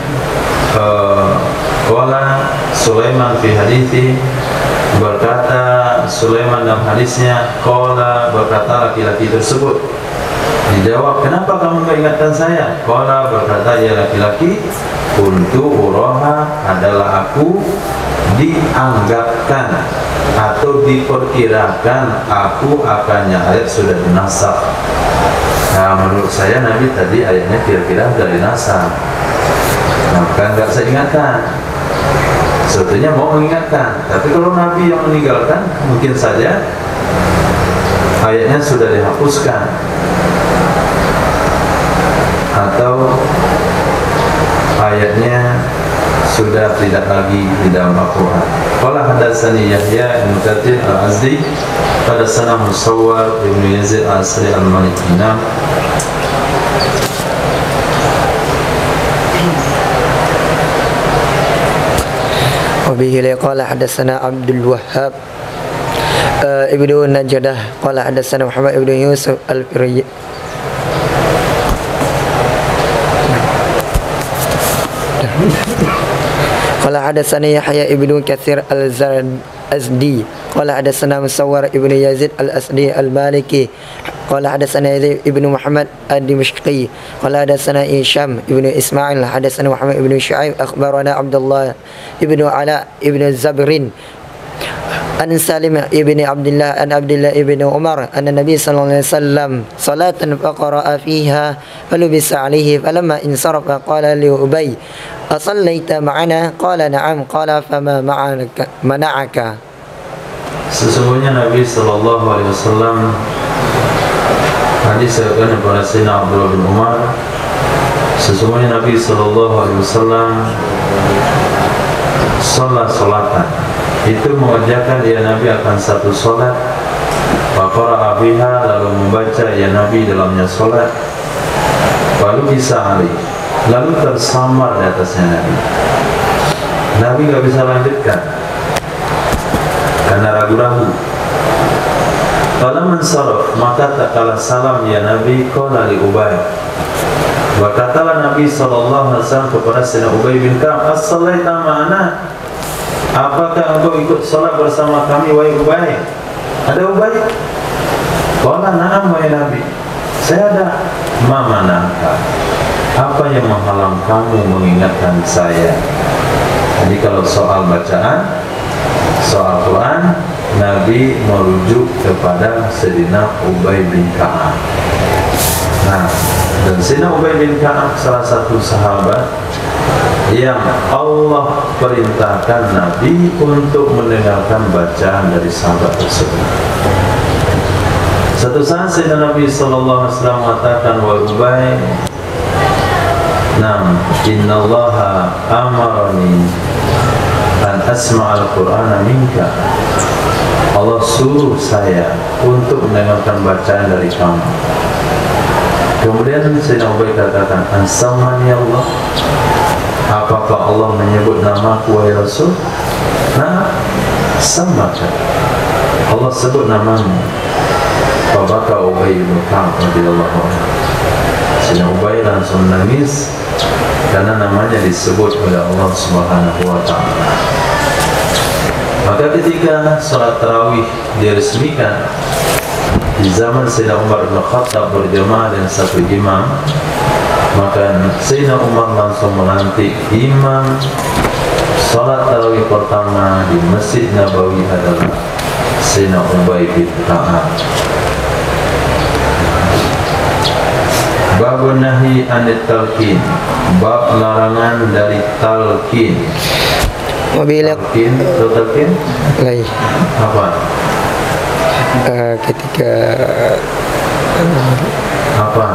qala Sulaiman fi hadisi, berkata Sulaiman dalam hadisnya, qala berkata laki-laki tersebut. Dijawab, kenapa kamu mengingatkan saya? Qala berkata ya laki-laki, kuntu uraha adalah aku dianggapkan atau diperkirakan aku akannya ayat sudah dinasakh. Nah, menurut saya Nabi tadi ayatnya kira-kira dari nasakh. Nah, kan nggak saya ingatkan. Sebetulnya mau mengingatkan, tapi kalau Nabi yang meninggalkan, mungkin saja ayatnya sudah dihapuskan atau ayatnya sudah tidak lagi di dalam Al-Quran. Qala hadatsani Yahya bin Katsir al-Azdi, hadatsana Musawwar bin Yazid al-Asri al-Maliki. وبه قال حدثنا عبد الوهاب ابن نجده قال حدثنا محمد بن يوسف الفري قال حدثنا يحيى ابن كثير الأزدي قال حدثنا مصور ابن يزيد الأسدي المالكي قال حدثنا يزيد ابن محمد الدمشقي قال حدثنا هشام ابن إسماعيل حدثنا محمد ابن شعيب أخبرنا عبد الله ابن علاء ابن الزبرين عن سالم ابن عبد الله عن عبد الله ابن عمر أن النبي صلى الله عليه وسلم صلاة فقرأ فيها فلبس عليه فلما انصرف قال لأبي أصليت معنا قال نعم قال فما منعك. Sesungguhnya Nabi Sallallahu Alaihi Wasallam, hadis yang kepada Sayyidina Abdullah bin Umar, sesungguhnya Nabi Sallallahu Alaihi Wasallam salatan, itu mengerjakan ya Nabi akan satu solat, faqara'a biha, lalu membaca ya Nabi dalamnya solat, lalu bisa ali, lalu tersamar di atasnya Nabi gak bisa lanjutkan karena ragu-ragu. Kalau mensaraf, maka tak kalah salam ya Nabi, qala li Ubay, berkatalah Nabi sallallahu alaihi wasallam kepada Sayyidina Ubay bin Ka'ab, as-salaita ma'ana, apakah engkau ikut salat bersama kami wahai Ubay? Ada Ubay? Qala na'am wahai Nabi, saya ada. Ma manaka, apa yang menghalang kamu mengingatkan saya? Jadi kalau soal bacaan, soal Quran, Nabi merujuk kepada Sayyidina Ubay bin Ka'ab. Nah, dan Sayyidina Ubay bin Ka'ab salah satu sahabat yang Allah perintahkan Nabi untuk mendengarkan bacaan dari sahabat tersebut. Satu saat Sayyidina Nabi sallallahu alaihi wasallam mengatakan, wa Ubay, nam, innallaha amarani an asma'al Qur'ana minka. Allah suruh saya untuk mendengarkan bacaan dari kamu. Kemudian Sayyidina Ubay katakan, ansamani Allah, apakah Allah menyebut namaku wahai Rasul? Nah, samaka, Allah sebut namamu. Fabaka Ubay bin Ka'ab radhiyallahu anhu. Sayyidina Ubay langsung nangis karena namanya disebut oleh Allah Subhanahu wa taala. Maka ketika salat tarawih diresmikan di zaman Sayyidina Umar bin Khattab berjamaah dengan satu imam, maka Sayyidina Umar langsung melantik imam salat tarawih pertama di Masjid Nabawi adalah Sayyidina Ubay bin Ka'ab. Bab nahi anit talqin, bab larangan dari talqin. Talqin, talqin? Lain. Apa? Ketika apa?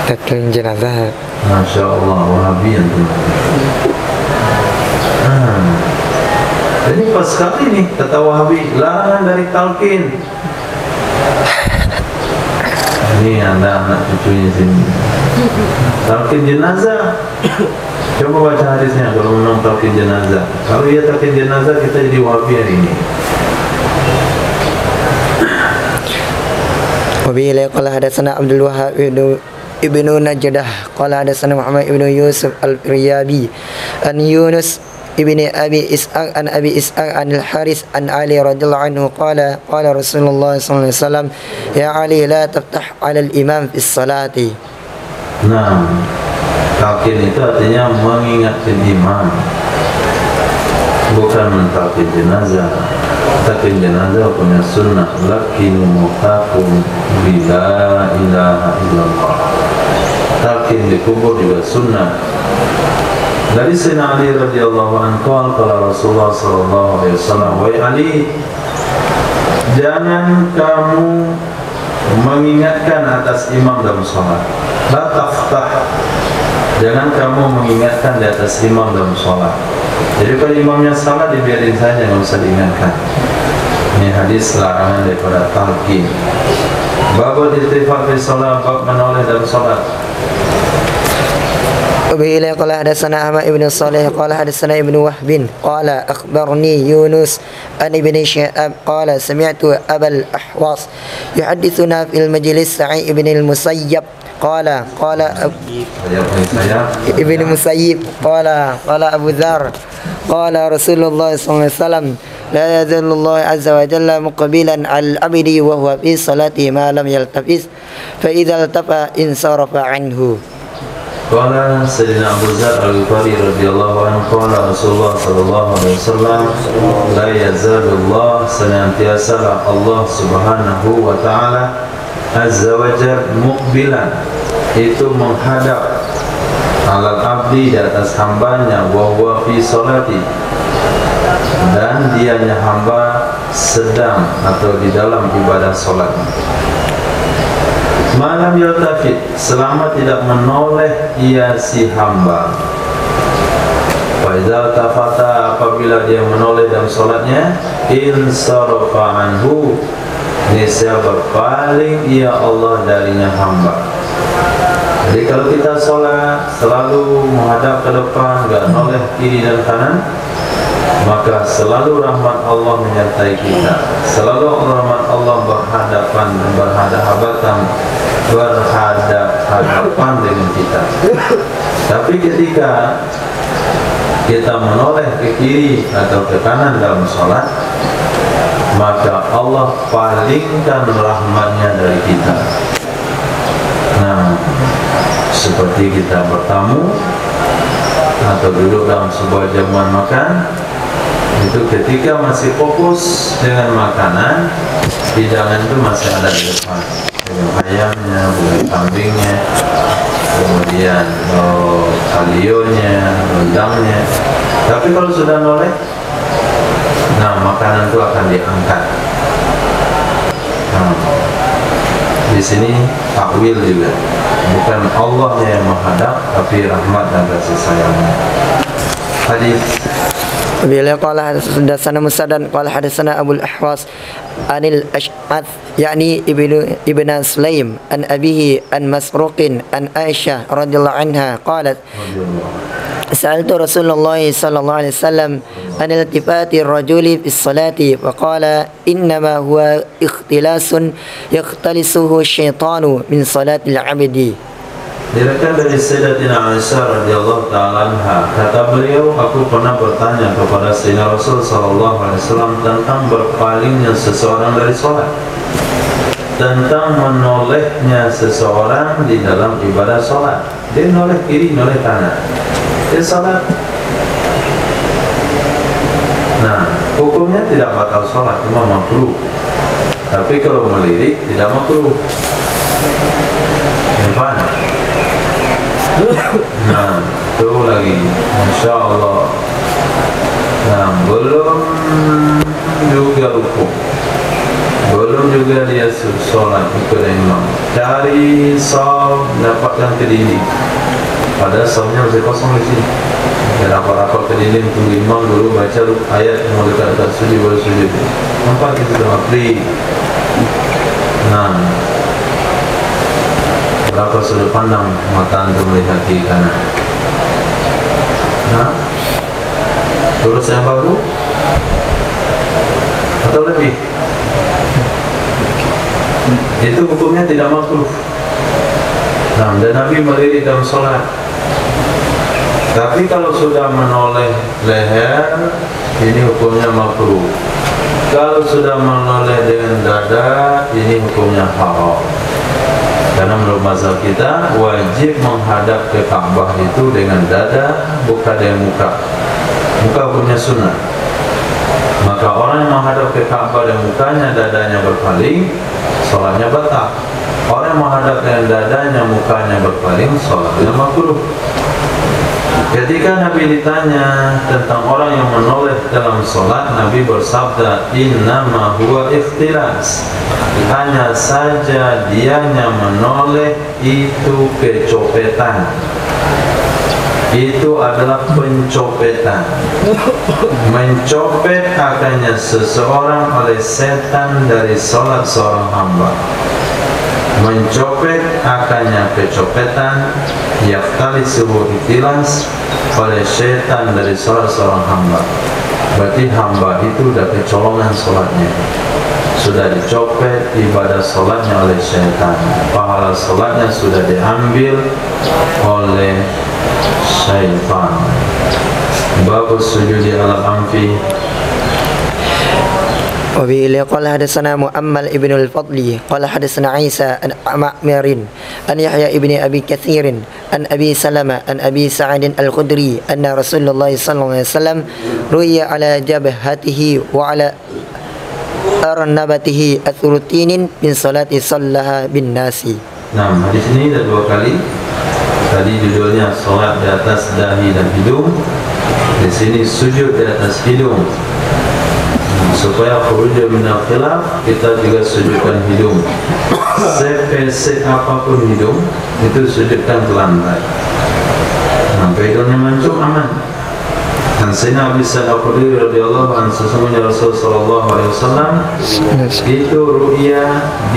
talqin jenazah. Masya Allah, Wahabi yang Jadi pas sekali nih kata Wahabi, larangan dari talqin. Ini ada anak cucunya sini. Talqin jenazah Coba baca hadisnya kalau memang talqin jenazah. Kalau ia talqin jenazah, kita jadi wahabi hari ini. وبه قال حدثنا عبد الوهاب ابن نجده قال حدثنا محمد ابن يوسف الريابي عن يونس ابن أبي إسحاق عن أبي إسحاق عن الحارث عن علي رضي الله عنه قال قال رسول الله صلى الله عليه وسلم يا علي لا تفتح على الإمام في الصلاة. Nah, talqin itu artinya mengingatkan imam, bukan mentalqin jenazah. Talqin jenazah punya sunnah, lakinu mutakum bila ilaha illallah. Talqin di kubur juga sunnah. Dari Sayyidina Ali radhiyallahu anhu qala Rasulullah sallallahu alaihi wasallam, wahai Ali, jangan kamu mengingatkan atas imam dalam salat. La taftah, jangan kamu mengingatkan di atas imam dalam salat. Jadi kalau imamnya salah dibiarin saja, nggak usah diingatkan. Ini hadis larangan daripada talqin. Babul ittifaq fi shalah, bab menoleh dalam salat. وبه قال حدثنا أحمد بن صالح قال حدثنا ابن وهب قال أخبرني يونس عن ابن شهاب قال سمعت أبا الأحواص يحدثنا في المجلس سعيد بن المسيب قال ابن المسيب قال أبو ذر قال رسول الله صلى الله عليه وسلم لا يزال الله عز وجل مقبلا على العبد وهو في صلاته ما لم يلتفت فإذا التفت انصرف عنه. Qala Sayyidina Abu Dzar Al-Ghifari radhiyallahu anhu qala Rasulullah sallallahu alaihi wasallam la yazalullah, senantiasa Allah subhanahu wa ta'ala azza wa jalla muqbilan, itu menghadap alal abdi, di atas hambanya, wa huwa fi salati, dan dianya hamba sedang atau di dalam ibadah salat. Malam yaltafit, selama tidak menoleh ia si hamba. Wa idza tafata, apabila dia menoleh dalam salatnya, insarafa anhu, niscaya berpaling ia Allah darinya hamba. Jadi kalau kita salat selalu menghadap ke depan, enggak noleh kiri dan kanan, maka selalu rahmat Allah menyertai kita. Selalu rahmat Allah berhadapan dengan kita. Tapi ketika kita menoleh ke kiri atau ke kanan dalam sholat, maka Allah palingkan rahmatnya dari kita. Nah, seperti kita bertamu atau duduk dalam sebuah jamuan makan, itu ketika masih fokus dengan makanan, hidangan itu masih ada di depan, ayamnya, kambingnya, kemudian kalionya, rendangnya. Tapi kalau sudah noleh, nah makanan itu akan diangkat. Nah, di sini takwil juga, bukan Allahnya yang menghadap, tapi rahmat dan kasih sayangnya. Hadis. Bila qala hadatsana Musaddad qala hadatsana Abu al-Ahwas anil Ash'ath yakni ibnu Sulaim an abihi an Masruqin an Aisyah radhiyallahu anha qalat sa'altu Rasulullah sallallahu alaihi wasallam an iltifati ar-rajuli fi as-salati wa qala innama huwa ikhtilasun yakhtalisuhu asy-syaitanu min salati al-'abdi. Diriwayatkan dari Sayyidatina Aisyah radhiyallahu ta'ala anha, kata beliau, aku pernah bertanya kepada Sayyidina Rasul sallallahu alaihi wasallam tentang berpalingnya seseorang dari sholat, tentang menolehnya seseorang di dalam ibadah sholat. Dia noleh kiri, noleh kanan, dia sholat. Nah, hukumnya tidak batal sholat, cuma makruh. Tapi kalau melirik tidak makruh. Gimana? Nah, itu lagi, Masya Allah. Nah, belum juga rukuk, belum juga dia sholat ikut imam. Cari saf, dapatkan ke dinding. Pada safnya masih kosong di sini. Dan rapat-rapat ke dinding, tunggu imam dulu baca ayat yang mau dekat-dekat sujud baru sujud. Nampak kita sudah free. Nah, berapa sudut pandang mata untuk melihat kiri kanan? Hah? Lulus yang baru atau lebih? Itu hukumnya tidak makruh. Nah, dan Nabi melirik dalam sholat. Tapi kalau sudah menoleh leher, ini hukumnya makruh. Kalau sudah menoleh dengan dada, ini hukumnya haram. Karena menurut mazhab kita wajib menghadap ke Ka'bah itu dengan dada, bukan dengan muka. Muka hukumnya sunnah. Maka orang yang menghadap ke Ka'bah dan mukanya dadanya berpaling, sholatnya batal. Orang yang menghadap dengan dadanya mukanya berpaling, sholatnya makruh. Ketika Nabi ditanya tentang orang yang menoleh dalam sholat, Nabi bersabda, innama huwa ikhtilas. Hanya saja dianya menoleh itu kecopetan. Itu adalah pencopetan. Mencopet akannya seseorang oleh setan dari sholat seorang hamba. Mencopet akannya kecopetan, yaftali subuh itilas oleh setan dari sholat seorang hamba. Berarti hamba itu sudah kecolongan sholatnya, sudah dicopet ibadah sholatnya oleh setan. Pahala sholatnya sudah diambil oleh syaitan. Bagus sujudi ala anfi. وبه قال حدثنا مؤمل ابن الفضل قال حدثنا عيسى عن معمر عن يحيى ابن أبي كثير عن أبي سلمة عن أبي سعد الخدري أن رسول الله صلى الله عليه وسلم رؤي على جبهته وعلى أرنبته الثلثين من صلاة صلىها بالناس. Nah, hadis ini ada dua kali. Tadi judulnya salat di atas dahi dan hidung. Di sini sujud di atas hidung. Supaya khuruj min al-khilaf, kita juga sujudkan hidung. Sepesek apapun hidung, itu sujudkan ke lantai. Sampai hidungnya mancung, aman. Dan Sayyidina Abu Sa'id Al-Khudri radhiyallahu anhu, sesungguhnya Rasul sallallahu alaihi wasallam itu ru'ya,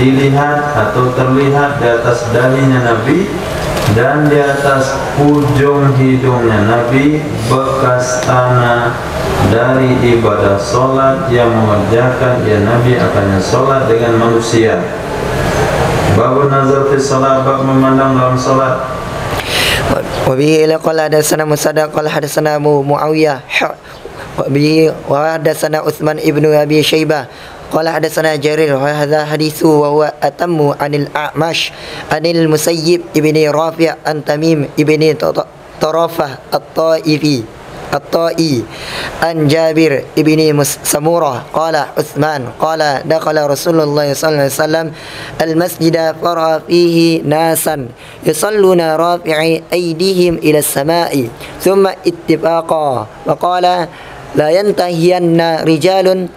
dilihat atau terlihat di atas dahinya Nabi dan di atas ujung hidungnya Nabi bekas tanah dari ibadah solat yang mengerjakan ya Nabi akannya solat dengan manusia. Bab nazar fi salat, bab memandang dalam solat. وبه قال حدثنا مسدد قال حدثنا معاوية وبه وحدثنا عثمان ابن أبي شيبة قال حدثنا جرير وهذا حديث وهو أتم عن الأعمش عن المسيب ابن رافع عن تميم ابن طرافة الطائي عن جابر ابن سمورة قال عثمان قال دخل رسول الله صلى الله عليه وسلم المسجد فرأى فيه ناسا يصلون رافعي أيديهم إلى السماء ثم اتفاقا وقال لا ينتهين رجال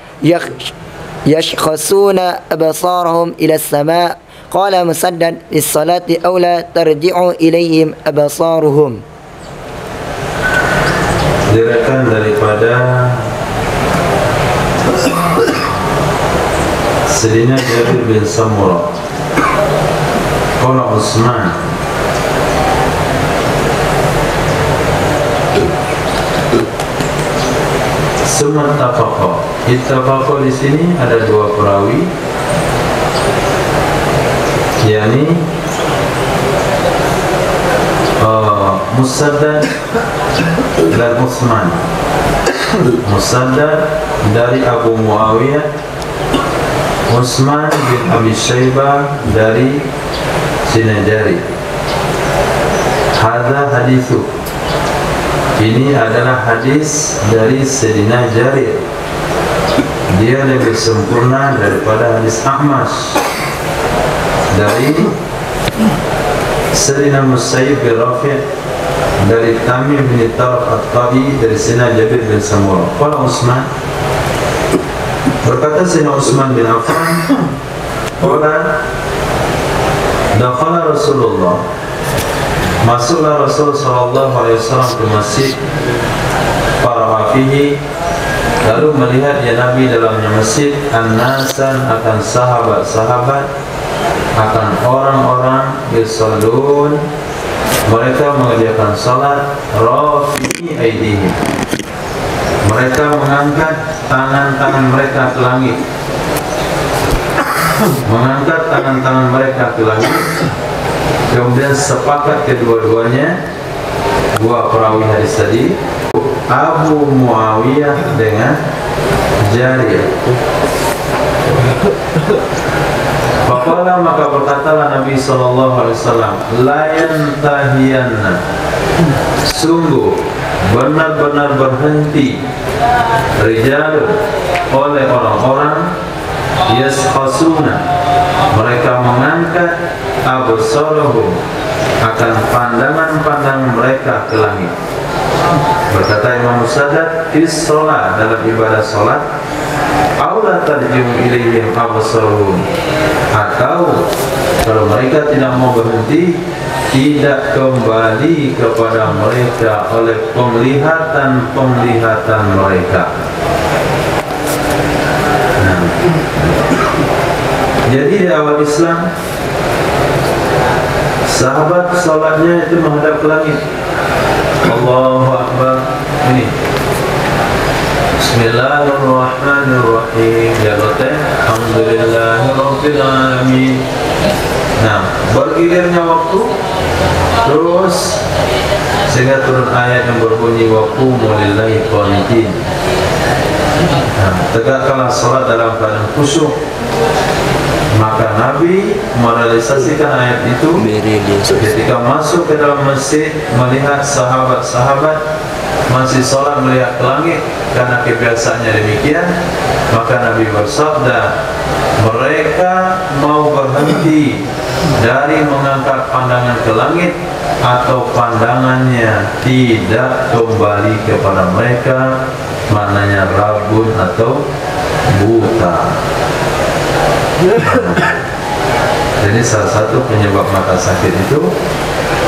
يشخصون أبصارهم إلى السماء قال مسدد الصلاة أولى ترجع إليهم أبصارهم. Diriwayatkan daripada Sayyidina Jabir bin Samurah qala Utsman summa ittafaqa. Ittafaqa di sini ada dua perawi, yakni Musaddad dan Utsman. Musaddad dari Abu Muawiyah, Utsman bin Abi Syaibah dari Sinajari. Hadza hadithu. Ini adalah hadis dari Sayyidina Jarir. Dia lebih sempurna daripada hadis Ahmas dari Sayyidina Musayyib bin Rafi' dari Tamim bin Taraf At-Ta'i dari Sayyidina Jabir bin Samurah. Qala Utsman, berkata Sayyidina Utsman bin Affan, qala dakhala Rasulullah, masuklah Rasul sallallahu alaihi wasallam ke masjid, para fihi, lalu melihat ya Nabi dalamnya masjid, an-nasan akan sahabat-sahabat, akan orang-orang yusallun mereka mengerjakan salat rafi'i aydihim, mereka mengangkat tangan-tangan mereka ke langit, mengangkat tangan-tangan mereka ke langit. Kemudian sepakat kedua-duanya, dua perawi hadis tadi, Abu Muawiyah dengan Jariyah. Faqala, maka berkatalah Nabi SAW, la yantahiyanna, sungguh benar-benar berhenti, rijalun, oleh orang-orang, yaskhasuna, mereka mengangkat, absarahum, akan pandangan-pandangan mereka ke langit. Berkata Imam Musaddad, fis sholat, dalam ibadah sholat, aula tarjimu ilaihim absarahum, atau kalau mereka tidak mau berhenti, tidak kembali kepada mereka oleh penglihatan-penglihatan mereka. Nah, jadi di awal Islam, sahabat sholatnya itu menghadap ke langit. Allahu Akbar. Ini Bismillahirrahmanirrahim. Ya Allah, Alhamdulillahirabbil alamin. Nah, bergilirnya waktu, terus sehingga turun ayat yang berbunyi wa qumu lillahi qanitin. Nah, tegakkanlah salat dalam keadaan khusyuk. Maka Nabi merealisasikan ayat itu ketika masuk ke dalam masjid, melihat sahabat-sahabat masih sholat melihat ke langit, karena kebiasaannya demikian. Maka Nabi bersabda, mereka mau berhenti dari mengangkat pandangan ke langit, atau pandangannya tidak kembali kepada mereka, maknanya rabun atau buta. Jadi salah satu penyebab mata sakit itu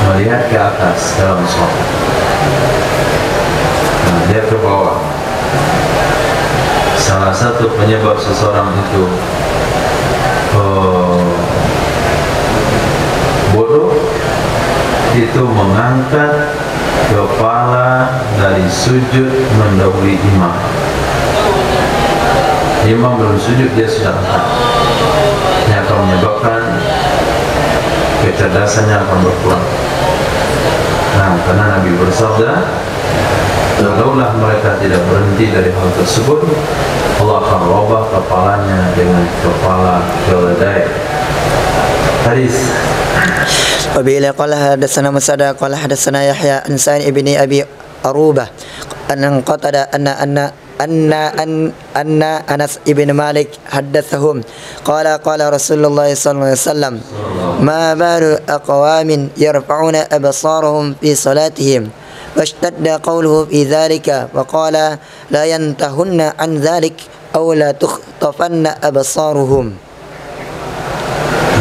melihat ke atas dalam sholat. Nah, dia ke bawah. Salah satu penyebab seseorang itu bodoh itu mengangkat kepala dari sujud mendahului imam. Imam belum sujud, dia sudah angkat. Ini akan menyebabkan kecerdasannya akan berkurang. Nah, karena Nabi bersabda, kalaulah mereka tidak berhenti dari hal tersebut, Allah akan robah kepalanya dengan kepala keledai. Hadis. Wabila qala hadatsana Musaddad qala hadatsana Yahya an Sa'id ibn Abi Arubah an qatada anna Anas ibn Malik haddatsahum qala Rasulullah sallallahu alaihi wasallam ma balu aqwamin yarfa'una absarahum fi salatihim washtadda qawluhu fi dhalika wa qala la yantahunna an dhalik aw la tukhtafanna absaruhum.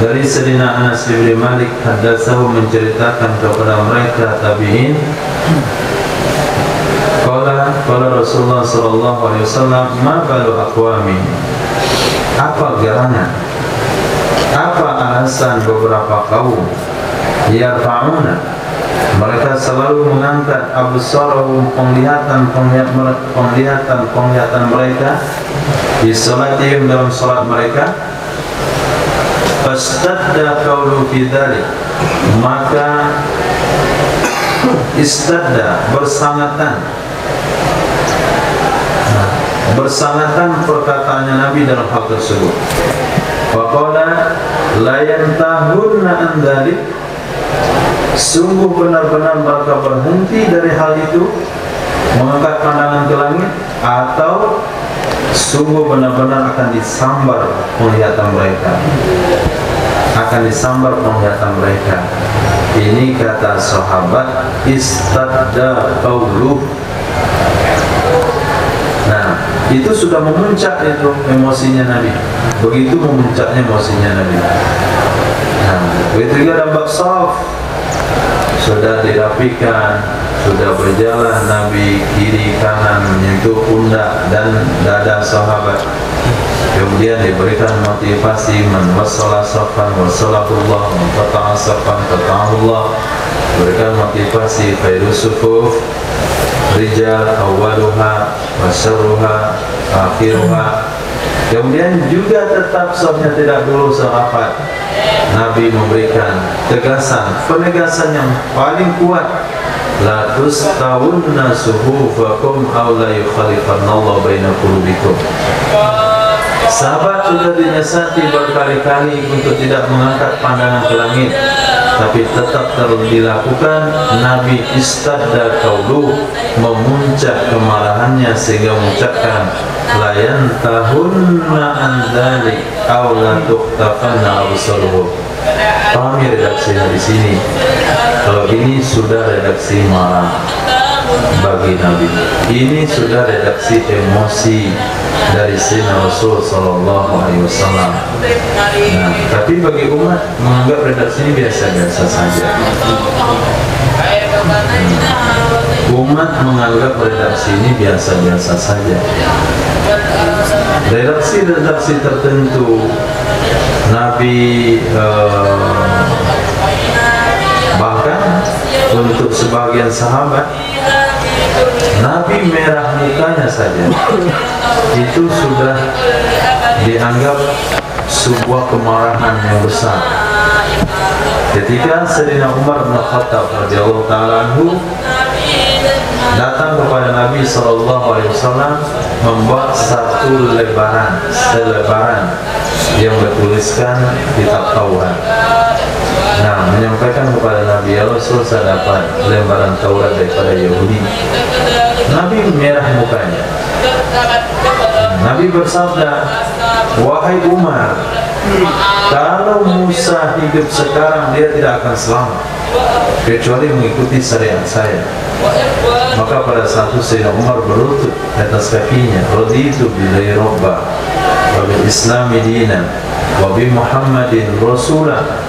Dari Sayyidina Anas bin Malik haddatsahu, menceritakan kepada mereka tabi'in, Qala Rasulullah sallallahu alaihi wasallam, ma balu aqwamin, apa gerangan, apa alasan beberapa kaum, yarfa'una, mereka selalu mengangkat absarahum, penglihatan mereka di salatihim, dalam salat mereka. Fastadda qawlu fi dzalik, maka istadda bersangatan perkataannya Nabi dalam hal tersebut. Faqala la yantahunna an dzalik, sungguh benar-benar mereka berhenti dari hal itu, mengangkat pandangan ke langit, atau sungguh benar-benar akan disambar penglihatan mereka, Ini kata sahabat, istadda qawluh. Nah, itu sudah memuncak itu emosinya Nabi. Begitu memuncaknya emosinya Nabi. Nah, begitu juga dalam bab shaf, sudah dirapikan, sudah berjalan Nabi kiri kanan menyentuh pundak dan dada sahabat. Kemudian diberikan motivasi, man wassala safan wassalahullah, man qata'a safan qata'ahullah. Mereka motivasi Fairuz Sufuf, rijal awaluha wa syarruha akhiruha. Kemudian juga tetap sahnya tidak dulu sahabat. Nabi memberikan tegasan, penegasan yang paling kuat. La tustawunna suhufakum aw la yukhalifanallahu baina qulubikum. Sahabat sudah dinasihati berkali-kali untuk tidak mengangkat pandangan ke langit, tapi tetap terus dilakukan. Nabi istadda qauluh, memuncak kemarahannya sehingga mengucapkan la yantahunna an dzalik aw la tuqtafanna absaruhum. Pahami redaksi di sini. Kalau ini sudah redaksi marah bagi Nabi, ini sudah redaksi emosi dari Sayyidina Rasul Sallallahu Alaihi Wasallam. Nah, tapi bagi umat menganggap redaksi ini biasa-biasa saja. Umat menganggap redaksi ini biasa-biasa saja. Redaksi-redaksi tertentu Nabi bahkan untuk sebagian sahabat Nabi merah mukanya saja itu sudah dianggap sebuah kemarahan yang besar. Ketika Sayyidina Umar bin Khattab radhiyallahu ta'ala anhu datang kepada Nabi sallallahu alaihi wasallam membuat satu selebaran yang bertuliskan kitab Taurat. Nah, menyampaikan kepada Nabi, ya Rasul, saya dapat lembaran Taurat daripada Yahudi. Nabi merah mukanya. Nabi bersabda, wahai Umar, kalau Musa hidup sekarang dia tidak akan selamat kecuali mengikuti syariat saya. Maka pada saat itu Sayyidina Umar berlutut atas kakinya, raditu billahi rabba wa bil islami dinan wa bi Muhammadin rasulah,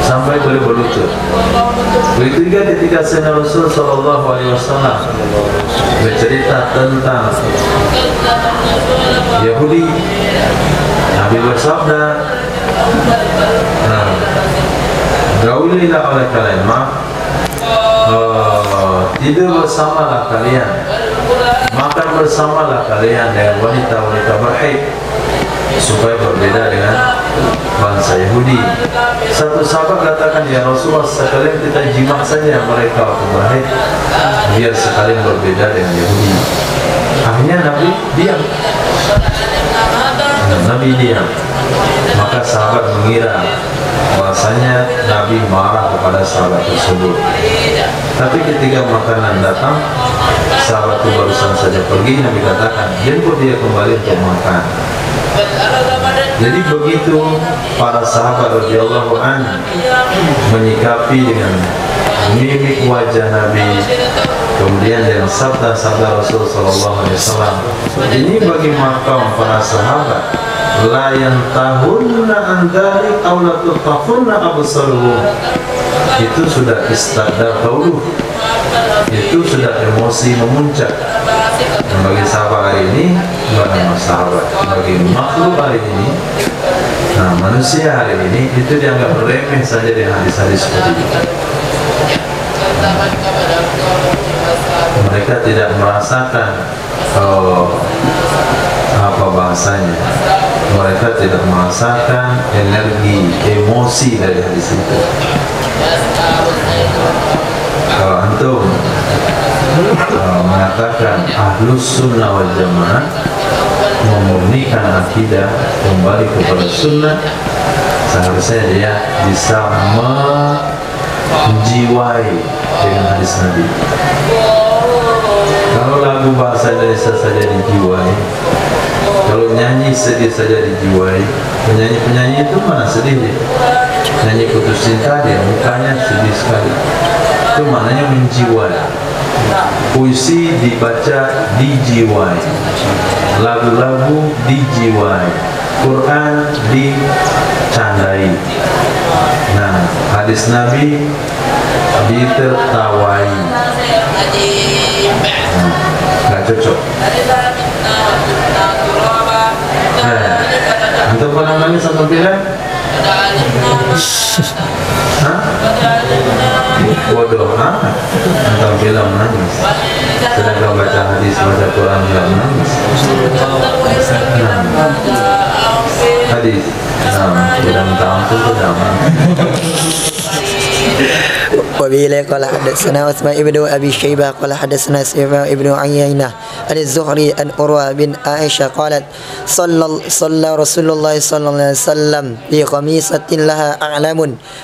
sampai beliau berlutut. Begitu juga ketika Sayyidina Rasul Sallallahu Alaihi Wasallam bercerita tentang Yahudi, Nabi bersabda, gaulilah oleh kalian, tidur bersamalah kalian, makan bersamalah kalian dengan wanita-wanita berhaid, supaya berbeda dengan bangsa Yahudi. Satu sahabat katakan, ya Rasulullah, sekalian kita jima saja mereka waktu berhaid, biar sekalian berbeda dengan Yahudi. Akhirnya Nabi diam. Maka sahabat mengira bahasanya Nabi marah kepada sahabat tersebut. Tapi ketika makanan datang, sahabat itu barusan saja pergi, Nabi katakan, jemput dia kembali untuk makan. Jadi begitu para sahabat radhiyallahu anhu menyikapi dengan mimik wajah Nabi, kemudian dengan sabda-sabda Rasul sallallahu alaihi wasallam. Ini bagi makam para sahabat, la yantahunna an dzalik aw la tuqafunna absaruhum. Itu sudah istadda qauluh. Itu sudah emosi memuncak. Dan bagi sahabat hari ini, bukan sahabat, bagi makhluk hari ini, nah manusia hari ini, itu dianggap remeh saja dengan hadis-hadis seperti itu. Mereka tidak merasakan apa bahasanya, mereka tidak merasakan energi, emosi dari hadis itu. Kalau antum mengatakan ahlus sunnah wal jamaah, memurnikan akidah, kembali kepada sunnah, seharusnya dia bisa menjiwai dengan hadis Nabi. Kalau lagu bahasa Indonesia saja dijiwai, kalau nyanyi sedih saja dijiwai, penyanyi itu mana sedih dia? Nyanyi putus cinta dia mukanya sedih sekali. Itu maknanya menjiwai. Puisi dibaca dijiwai, lagu-lagu dijiwai, Quran dicandai. Nah, hadis Nabi ditertawai. Nggak cocok. Untuk pernah nangis atau tidak? Hah? Bodoh amat. Nonton film nangis. Sedangkan baca hadis, baca Quran nggak nangis. Hadis. Nah, tidak minta ampun itu damai. وبه قال حدثنا عثمان بن أبي شيبة قال حدثنا سفيان بن عيينة عن الزهري عن عروة بن عائشة قالت صلى رسول الله صلى الله عليه وسلم في خميصة لها أعلام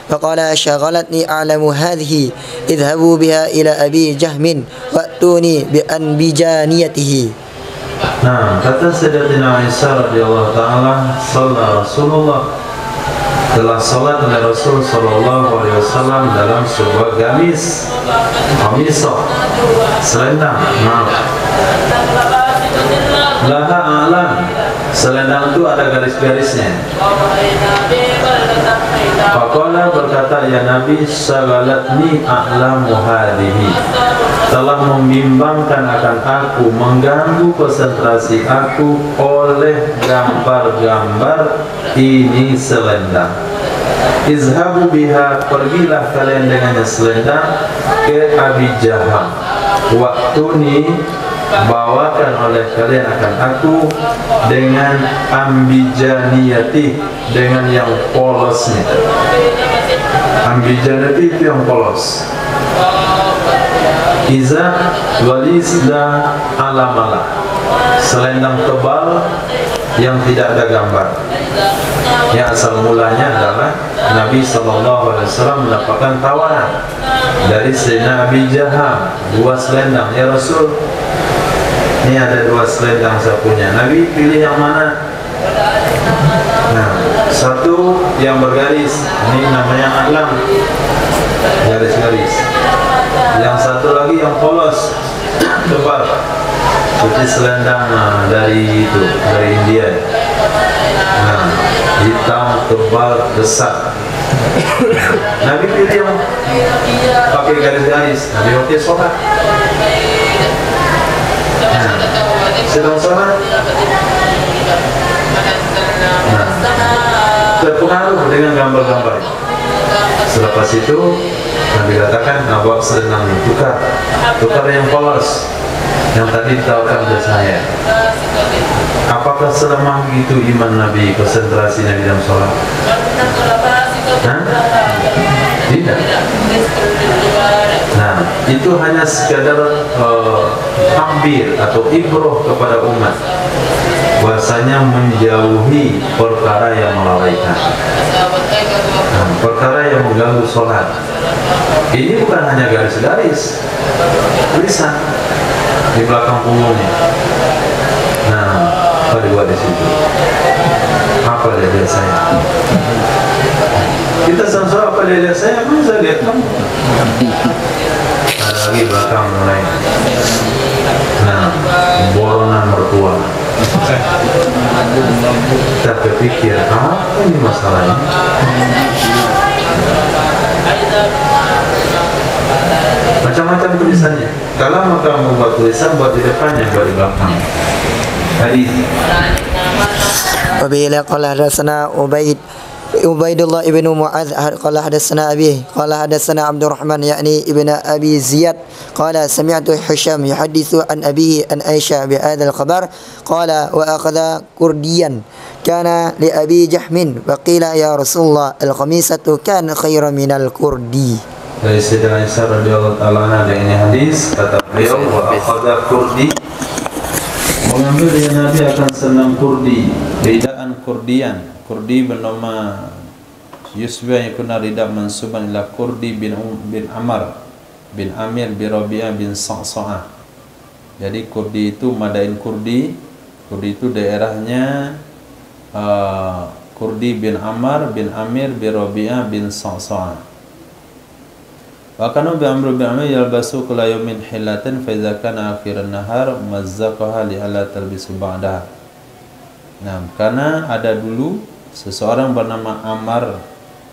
فقال شغلتني أعلام هذه اذهبوا بها إلى أبي جهم وأتوني بأنبجانيته. Nah, kata Sayyidatina Aisyah radhiyallahu taala, "Shalla Rasulullah." Telah salat oleh Rasul sallallahu alaihi wasallam dalam sebuah gamis, khamisah, selendang. Laha alam. Selendang itu ada garis-garisnya. Faqala berkata, ya Nabi, sagalatni a'lamu hadhihi. Telah membimbangkan akan aku, mengganggu konsentrasi aku oleh gambar-gambar ini selendang. Izhabu biha, pergilah kalian dengannya selendang ke Abi Jaham. Waktu ini bawakan oleh kalian akan aku dengan ambijaniyati, dengan yang polosnya. Ambijaniyati itu yang polos. Iza walisda alamala, selendang tebal yang tidak ada gambar. Yang asal mulanya adalah Nabi SAW mendapatkan tawaran dari Sayyidina Abi Jaham, 2 selendang. Ya Rasul, ini ada 2 selendang saya punya. Nabi pilih yang mana? Nah, satu yang bergaris, ini namanya alam, garis-garis. Yang satu lagi yang polos, tebal, seperti selendang dari India. Nah, hitam, tebal, besar. Nabi pilih yang pakai garis-garis. Nabi pakai sholat. Nah, sedang sholat. Nah, terpengaruh dengan gambar-gambar. Selepas itu Nabi katakan, bawa selendang tukar yang polos yang tadi ditawarkan ke saya. Apakah selama itu iman Nabi, konsentrasi Nabi dalam sholat? Tidak. Nah, itu hanya sekadar tampil atau ibroh kepada umat, bahwasanya menjauhi perkara yang melalaikan, perkara yang mengganggu sholat. Ini bukan hanya garis-garis, tulisan di belakang punggungnya. Nah, apa dibuat di situ? Apa dia lihat saya? Kita sama-sama apa dia lihat saya? Mana saya lihat kamu? Ada lagi belakang mulai. Nah, boronan mertua. Kita berpikir, apa ini masalahnya? Macam-macam tulisannya. Kalau maka membuat tulisan, buat di depannya, buat di belakang. Hadis. وبه قال حدثنا عبيد الله ابن معاذ قال حدثنا أبيه قال حدثنا عبد الرحمن يعني ابن أبي زياد قال سمعت هشام يحدث عن أبيه عن عائشة بهذا الخبر قال وأخذ كرديا كان لأبي جحم وقيل يا رسول الله الخميسة كان خيرا من الكردي. Dari Sayyidina Aisyah radhiyallahu ta'ala anha ada ini hadis, kata beliau, wa akhadha kurdi, mengambil dari Nabi akan senang kurdi, ridaan kurdian. Kurdi bernama Yusba yakuna rida mansuban ila Kurdi bin Amr bin Amir bin Rabi'ah bin Sa'sa'ah. Jadi Kurdi itu Madain Kurdi. Kurdi itu daerahnya Kurdi bin Amr bin Amir bin Rabi'ah bin Sa'sa'ah. Wa kanu bi Amr bin Amir yalbasu kulla yawmin hilatan fa idza kana akhiran nahar mazzaqaha li alla talbisu ba'daha. Nah, karena ada dulu seseorang bernama Amr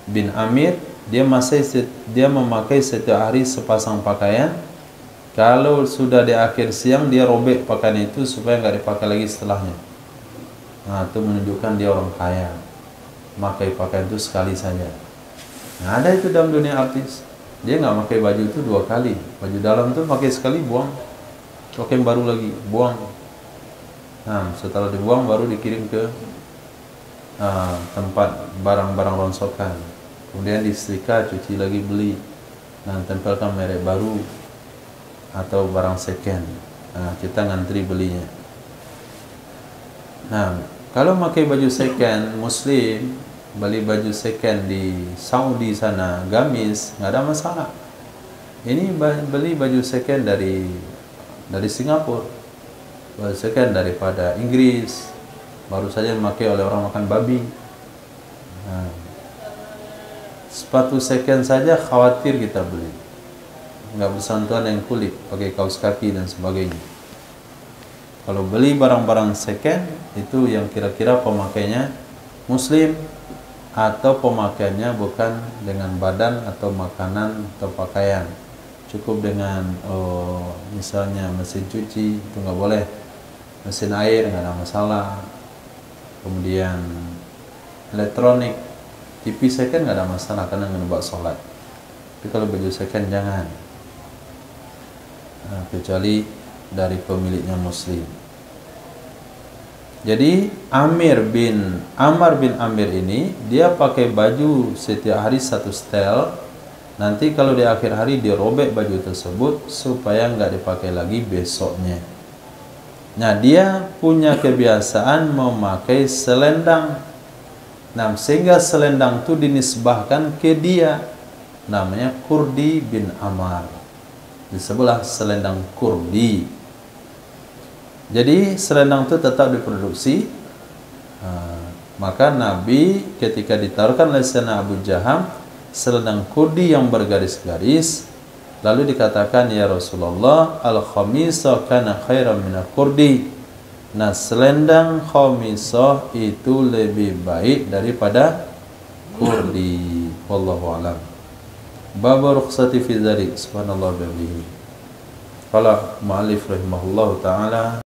bin Amir, dia memakai setiap hari sepasang pakaian. Kalau sudah di akhir siang, dia robek pakaian itu supaya nggak dipakai lagi setelahnya. Nah, itu menunjukkan dia orang kaya. pakai pakaian itu sekali saja. Nah, ada itu dalam dunia artis, dia nggak pakai baju itu 2 kali. Baju dalam tuh pakai sekali, buang, pakai yang baru lagi, buang. Nah, setelah dibuang baru dikirim ke tempat barang-barang rongsokan, kemudian disetrika, cuci lagi, beli, nah tempelkan merek baru atau barang second. Nah, kita ngantri belinya. Nah, kalau pakai baju second, muslim beli baju second di Saudi sana, gamis, nggak ada masalah. Ini beli baju second dari Singapura, baju second daripada Inggris, baru saja memakai oleh orang makan babi. Nah, sepatu second saja khawatir kita beli, nggak bersentuhan yang kulit, pakai kaos kaki dan sebagainya. Kalau beli barang-barang second itu yang kira-kira pemakainya muslim, atau pemakaiannya bukan dengan badan atau makanan atau pakaian, cukup dengan misalnya mesin cuci itu nggak boleh, mesin air nggak ada masalah, kemudian elektronik, TV second nggak ada masalah karena nggak buat sholat. Tapi kalau baju second jangan, kecuali dari pemiliknya muslim. Jadi Amr bin Amir ini dia pakai baju setiap hari satu setel. Nanti kalau di akhir hari dia robek baju tersebut supaya nggak dipakai lagi besoknya. Nah, dia punya kebiasaan memakai selendang. Nah, sehingga selendang itu dinisbahkan ke dia. Namanya Kurdi bin Ammar. Di sebelah selendang Kurdi. Jadi selendang itu tetap diproduksi. Maka Nabi ketika ditaruhkan oleh Sayyidina Abu Jaham selendang Kurdi yang bergaris-garis, lalu dikatakan, ya Rasulullah, al-khamisah kana khairan min al-kurdi. Nah, selendang khamisah itu lebih baik daripada kurdi. Wallahu a'lam. Bab rukhsati fi dzalik. Subhanallah bihamdihi. Qala mu'allif rahimahullahu taala